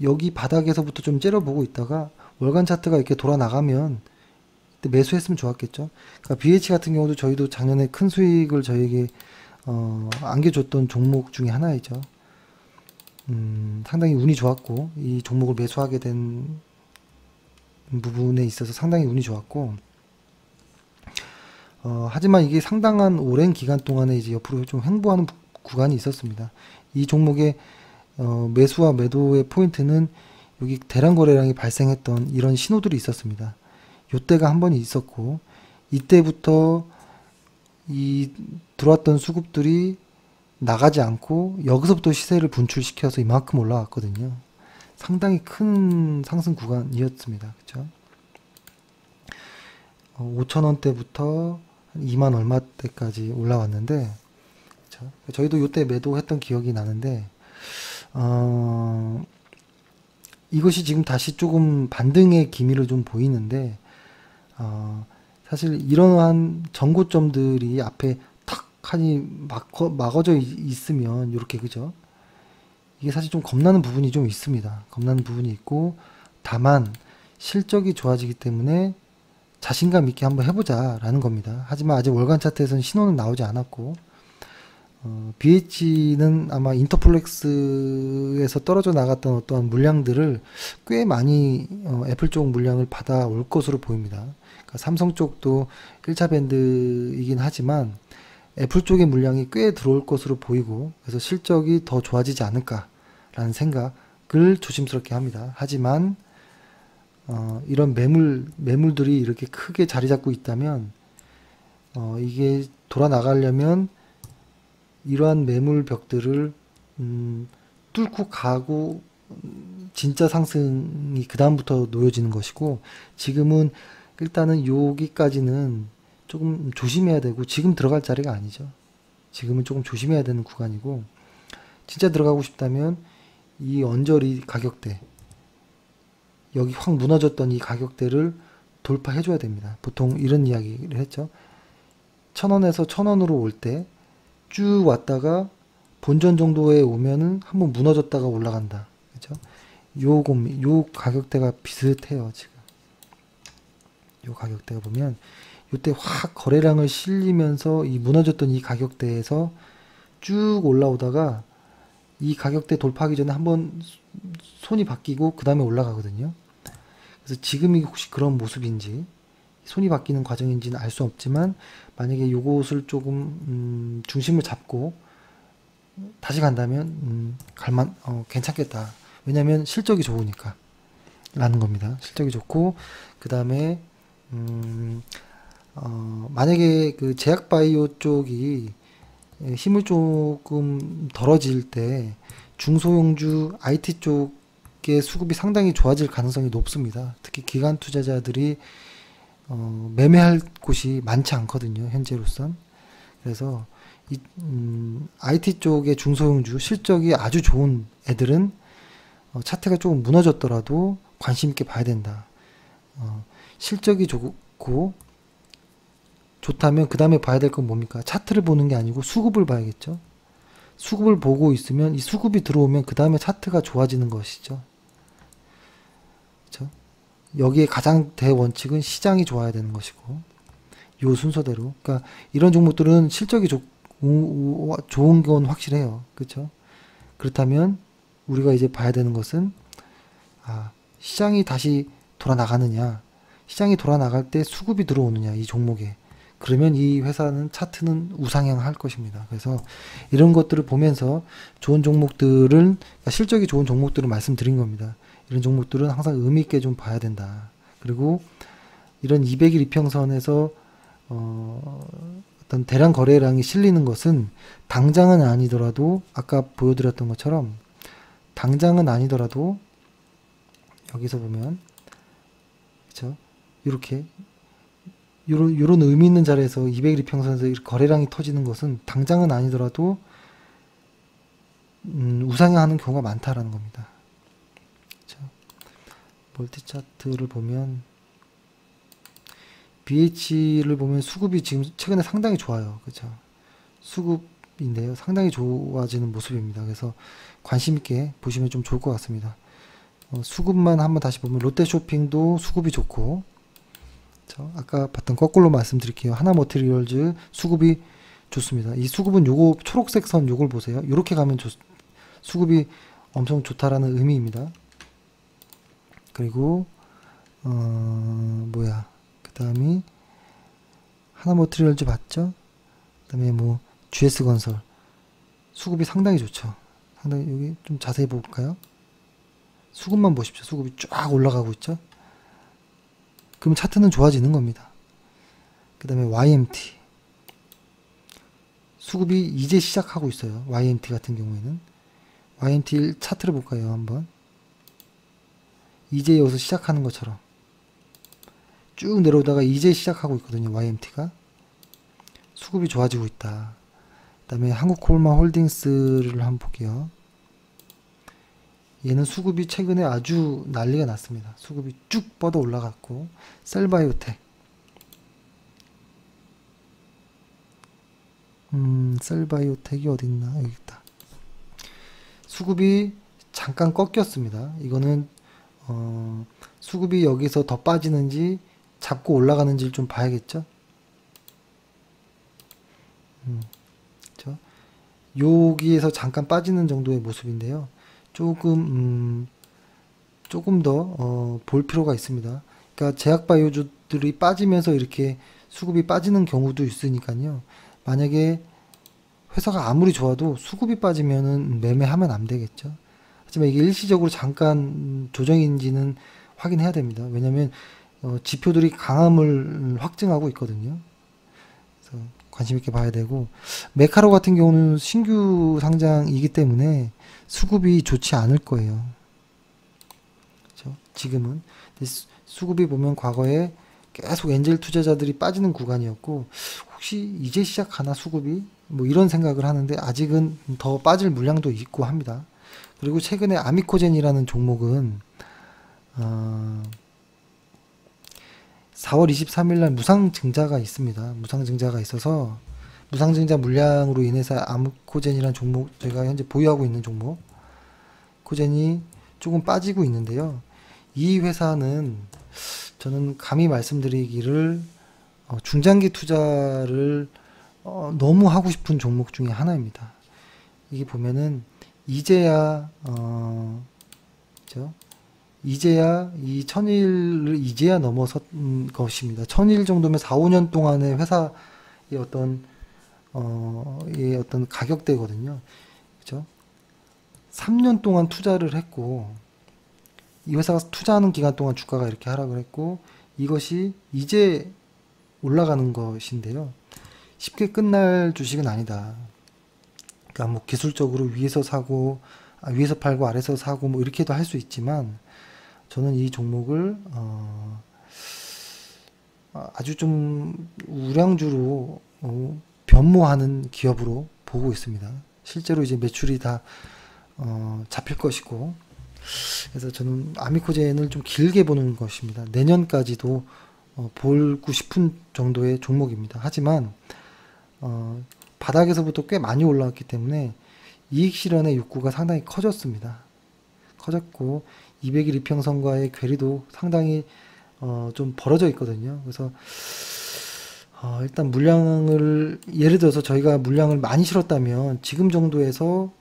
여기 바닥에서부터 좀 째려보고 있다가 월간 차트가 이렇게 돌아 나가면 그때 매수했으면 좋았겠죠. 그러니까 BH 같은 경우도 저희도 작년에 큰 수익을 저에게 안겨줬던 종목 중에 하나이죠. 상당히 운이 좋았고 이 종목을 매수하게 된 부분에 있어서 상당히 운이 좋았고 하지만 이게 상당한 오랜 기간 동안에 이제 옆으로 좀 횡보하는 구간이 있었습니다. 이 종목의 매수와 매도의 포인트는 여기 대량 거래량이 발생했던 이런 신호들이 있었습니다. 요때가 한 번 있었고 이때부터 이 들어왔던 수급들이 나가지 않고 여기서부터 시세를 분출시켜서 이만큼 올라왔거든요. 상당히 큰 상승 구간이었습니다. 그쵸? 5,000원대부터 2만 얼마대까지 올라왔는데 그쵸? 저희도 요때 매도했던 기억이 나는데 이것이 지금 다시 조금 반등의 기미를 좀 보이는데 사실 이러한 전고점들이 앞에 탁 하니 막어져 있으면 이렇게 그죠? 이게 사실 좀 겁나는 부분이 좀 있습니다. 겁나는 부분이 있고 다만 실적이 좋아지기 때문에 자신감 있게 한번 해보자 라는 겁니다. 하지만 아직 월간 차트에서는 신호는 나오지 않았고 BH는 아마 인터플렉스에서 떨어져 나갔던 어떠한 물량들을 꽤 많이 애플 쪽 물량을 받아올 것으로 보입니다. 그러니까 삼성 쪽도 1차 밴드이긴 하지만 애플 쪽의 물량이 꽤 들어올 것으로 보이고 그래서 실적이 더 좋아지지 않을까라는 생각을 조심스럽게 합니다. 하지만 이런 매물들이 이렇게 크게 자리 잡고 있다면 이게 돌아 나가려면 이러한 매물 벽들을 뚫고 가고 진짜 상승이 그 다음부터 놓여지는 것이고 지금은 일단은 여기까지는 조금 조심해야 되고 지금 들어갈 자리가 아니죠. 지금은 조금 조심해야 되는 구간이고 진짜 들어가고 싶다면 이 언저리 가격대 여기 확 무너졌던 이 가격대를 돌파해 줘야 됩니다. 보통 이런 이야기를 했죠. 1,000원에서 1,000원으로 올 때 쭉 왔다가 본전 정도에 오면은 한번 무너졌다가 올라간다. 그죠? 요 가격대가 비슷해요, 지금. 요 가격대가 보면 요때 확 거래량을 실리면서 이 무너졌던 이 가격대에서 쭉 올라오다가 이 가격대 돌파하기 전에 한번 손이 바뀌고 그 다음에 올라가거든요. 그래서 지금이 혹시 그런 모습인지 손이 바뀌는 과정인지는 알 수 없지만 만약에 요것을 조금 중심을 잡고 다시 간다면 괜찮겠다. 왜냐면 실적이 좋으니까 라는 겁니다. 실적이 좋고 그 다음에 만약에 그 제약바이오 쪽이 힘을 조금 덜어질 때 중소형주 IT 쪽의 수급이 상당히 좋아질 가능성이 높습니다. 특히 기관 투자자들이 매매할 곳이 많지 않거든요. 현재로선. 그래서 이 IT 쪽의 중소형주 실적이 아주 좋은 애들은 차트가 조금 무너졌더라도 관심 있게 봐야 된다. 실적이 좋고 좋다면 그 다음에 봐야 될 건 뭡니까? 차트를 보는 게 아니고 수급을 봐야겠죠. 수급을 보고 있으면 이 수급이 들어오면 그 다음에 차트가 좋아지는 것이죠. 그렇죠? 여기에 가장 대원칙은 시장이 좋아야 되는 것이고 요 순서대로 그러니까 이런 종목들은 실적이 좋은 건 확실해요. 그렇죠? 그렇다면 우리가 이제 봐야 되는 것은 시장이 다시 돌아 나가느냐 시장이 돌아 나갈 때 수급이 들어오느냐 이 종목에 그러면 이 회사는 차트는 우상향 할 것입니다. 그래서 이런 것들을 보면서 좋은 종목들은 그러니까 실적이 좋은 종목들을 말씀드린 겁니다. 이런 종목들은 항상 의미 있게 좀 봐야 된다. 그리고 이런 200일 이평선에서 어떤 대량 거래량이 실리는 것은 당장은 아니더라도 아까 보여드렸던 것처럼 당장은 아니더라도 여기서 보면 그렇죠? 이렇게 요런 의미 있는 자리에서 200일 이평선에서 거래량이 터지는 것은 당장은 아니더라도 우상향하는 경우가 많다라는 겁니다. 그렇죠? 멀티 차트를 보면 BH를 보면 수급이 지금 최근에 상당히 좋아요. 그렇죠? 수급 모습인데요. 상당히 좋아지는 모습입니다. 그래서 관심 있게 보시면 좀 좋을 것 같습니다. 수급만 한번 다시 보면 롯데쇼핑도 수급이 좋고, 아까 봤던 거꾸로 말씀드릴게요. 하나머티리얼즈 수급이 좋습니다. 이 수급은 요거 초록색 선 요걸 보세요. 요렇게 가면 수급이 엄청 좋다라는 의미입니다. 그리고 그 다음이 하나머티리얼즈 봤죠? 그 다음에 뭐 GS건설 수급이 상당히 좋죠. 상당히 여기 좀 자세히 볼까요? 수급만 보십시오. 수급이 쫙 올라가고 있죠. 그럼 차트는 좋아지는 겁니다. 그 다음에 YMT 수급이 이제 시작하고 있어요. YMT 같은 경우에는 YMT 차트를 볼까요? 한번 이제 여기서 시작하는 것처럼 쭉 내려오다가 이제 시작하고 있거든요. YMT가 수급이 좋아지고 있다. 그 다음에 한국콜마홀딩스를 한번 볼게요. 얘는 수급이 최근에 아주 난리가 났습니다. 수급이 쭉 뻗어 올라갔고, 셀바이오텍 셀바이오텍이 어딨나? 여기 있다. 수급이 잠깐 꺾였습니다. 이거는 수급이 여기서 더 빠지는지 잡고 올라가는지를 좀 봐야겠죠. 그렇죠? 여기에서 잠깐 빠지는 정도의 모습인데요. 조금 더 볼 필요가 있습니다. 그러니까 제약바이오주들이 빠지면서 이렇게 수급이 빠지는 경우도 있으니까요. 만약에 회사가 아무리 좋아도 수급이 빠지면은 매매하면 안 되겠죠. 하지만 이게 일시적으로 잠깐 조정인지는 확인해야 됩니다. 왜냐하면 지표들이 강함을 확증하고 있거든요. 그래서 관심 있게 봐야 되고, 메카로 같은 경우는 신규 상장이기 때문에 수급이 좋지 않을 거예요. 그렇죠? 지금은 수급이 보면 과거에 계속 엔젤 투자자들이 빠지는 구간이었고, 혹시 이제 시작하나 수급이 뭐 이런 생각을 하는데, 아직은 더 빠질 물량도 있고 합니다. 그리고 최근에 아미코젠이라는 종목은 4월 23일 날 무상증자가 있습니다. 무상증자가 있어서 무상증자 물량으로 인해서 아미코젠이라는 종목, 제가 현재 보유하고 있는 종목 코젠이 조금 빠지고 있는데요. 이 회사는 저는 감히 말씀드리기를 중장기 투자를 너무 하고 싶은 종목 중에 하나입니다. 이게 보면은 이제야 그죠? 이제야 이 1000일을 이제야 넘어선 것입니다. 1000일 정도면 4, 5년 동안의 회사의 어떤 가격대거든요. 그죠? 3년 동안 투자를 했고, 이 회사가 투자하는 기간 동안 주가가 이렇게 하락을 했고, 이것이 이제 올라가는 것인데요. 쉽게 끝날 주식은 아니다. 그러니까 뭐 기술적으로 위에서 사고, 위에서 팔고 아래서 사고 뭐 이렇게도 할 수 있지만, 저는 이 종목을 아주 좀 우량주로 변모하는 기업으로 보고 있습니다. 실제로 이제 매출이 다 잡힐 것이고, 그래서 저는 아미코젠을 좀 길게 보는 것입니다. 내년까지도 보고 싶은 정도의 종목입니다. 하지만 바닥에서부터 꽤 많이 올라왔기 때문에 이익 실현의 욕구가 상당히 커졌습니다. 커졌고 200일 이평선과의 괴리도 상당히 좀 벌어져 있거든요. 그래서 일단 물량을, 예를 들어서 저희가 물량을 많이 실었다면 지금 정도에서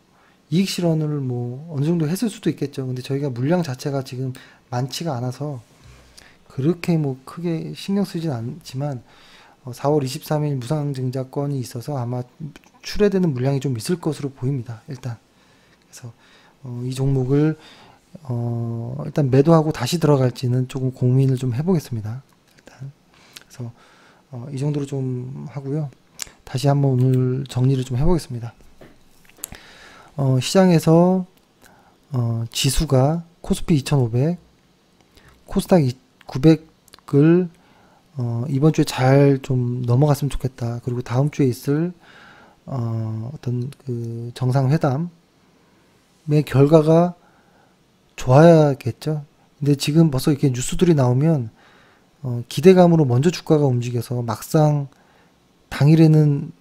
이익 실현을 뭐 어느 정도 했을 수도 있겠죠. 근데 저희가 물량 자체가 지금 많지가 않아서 그렇게 뭐 크게 신경 쓰진 않지만 4월 23일 무상증자권이 있어서 아마 출회되는 물량이 좀 있을 것으로 보입니다. 일단 그래서 이 종목을 일단 매도하고 다시 들어갈지는 조금 고민을 좀 해보겠습니다. 일단 그래서 이 정도로 좀 하고요. 다시 한번 오늘 정리를 좀 해보겠습니다. 시장에서 지수가 코스피 2500, 코스닥 900을 이번 주에 잘 좀 넘어갔으면 좋겠다. 그리고 다음 주에 있을 어떤 그 정상회담의 결과가 좋아야겠죠. 근데 지금 벌써 이렇게 뉴스들이 나오면 기대감으로 먼저 주가가 움직여서 막상 당일에는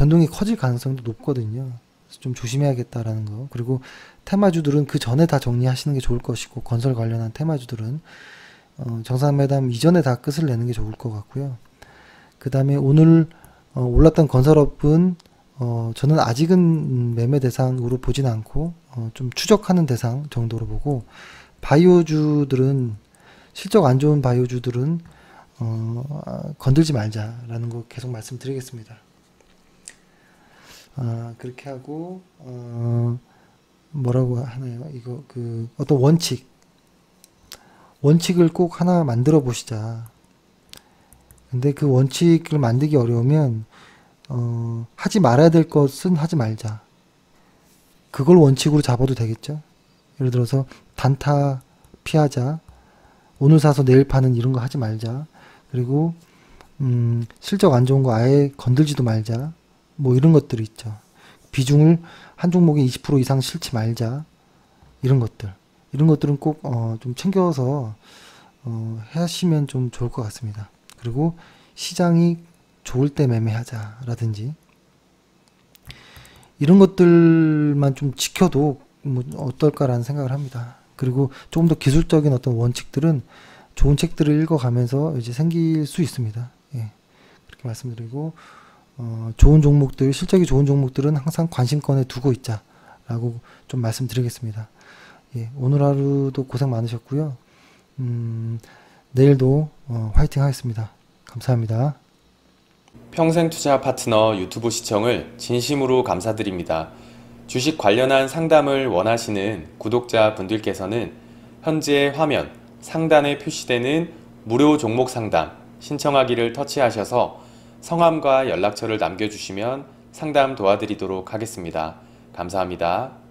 변동이 커질 가능성도 높거든요. 그래서 좀 조심해야겠다라는 거. 그리고 테마주들은 그 전에 다 정리하시는 게 좋을 것이고, 건설 관련한 테마주들은 정상 매담 이전에 다 끝을 내는 게 좋을 것 같고요. 그 다음에 오늘 올랐던 건설업은 저는 아직은 매매 대상으로 보진 않고 좀 추적하는 대상 정도로 보고, 바이오주들은 실적 안 좋은 바이오주들은 건들지 말자라는 거 계속 말씀드리겠습니다. 그렇게 하고 뭐라고 하나요? 이거 그 어떤 원칙을 꼭 하나 만들어 보시자. 근데 그 원칙을 만들기 어려우면 하지 말아야 될 것은 하지 말자. 그걸 원칙으로 잡아도 되겠죠. 예를 들어서 단타 피하자. 오늘 사서 내일 파는 이런 거 하지 말자. 그리고 실적 안 좋은 거 아예 건들지도 말자. 뭐 이런 것들이 있죠. 비중을 한 종목에 20% 이상 실지 말자. 이런 것들은 꼭 좀 챙겨서 하시면 좀 좋을 것 같습니다. 그리고 시장이 좋을 때 매매하자라든지 이런 것들만 좀 지켜도 뭐 어떨까라는 생각을 합니다. 그리고 조금 더 기술적인 어떤 원칙들은 좋은 책들을 읽어가면서 이제 생길 수 있습니다. 예, 그렇게 말씀드리고 좋은 종목들, 실적이 좋은 종목들은 항상 관심권에 두고 있자라고 좀 말씀드리겠습니다. 예, 오늘 하루도 고생 많으셨고요. 내일도 화이팅 하겠습니다. 감사합니다. 평생투자 파트너 유튜브 시청을 진심으로 감사드립니다. 주식 관련한 상담을 원하시는 구독자 분들께서는 현재 화면 상단에 표시되는 무료 종목 상담 신청하기를 터치하셔서 성함과 연락처를 남겨주시면 상담 도와드리도록 하겠습니다. 감사합니다.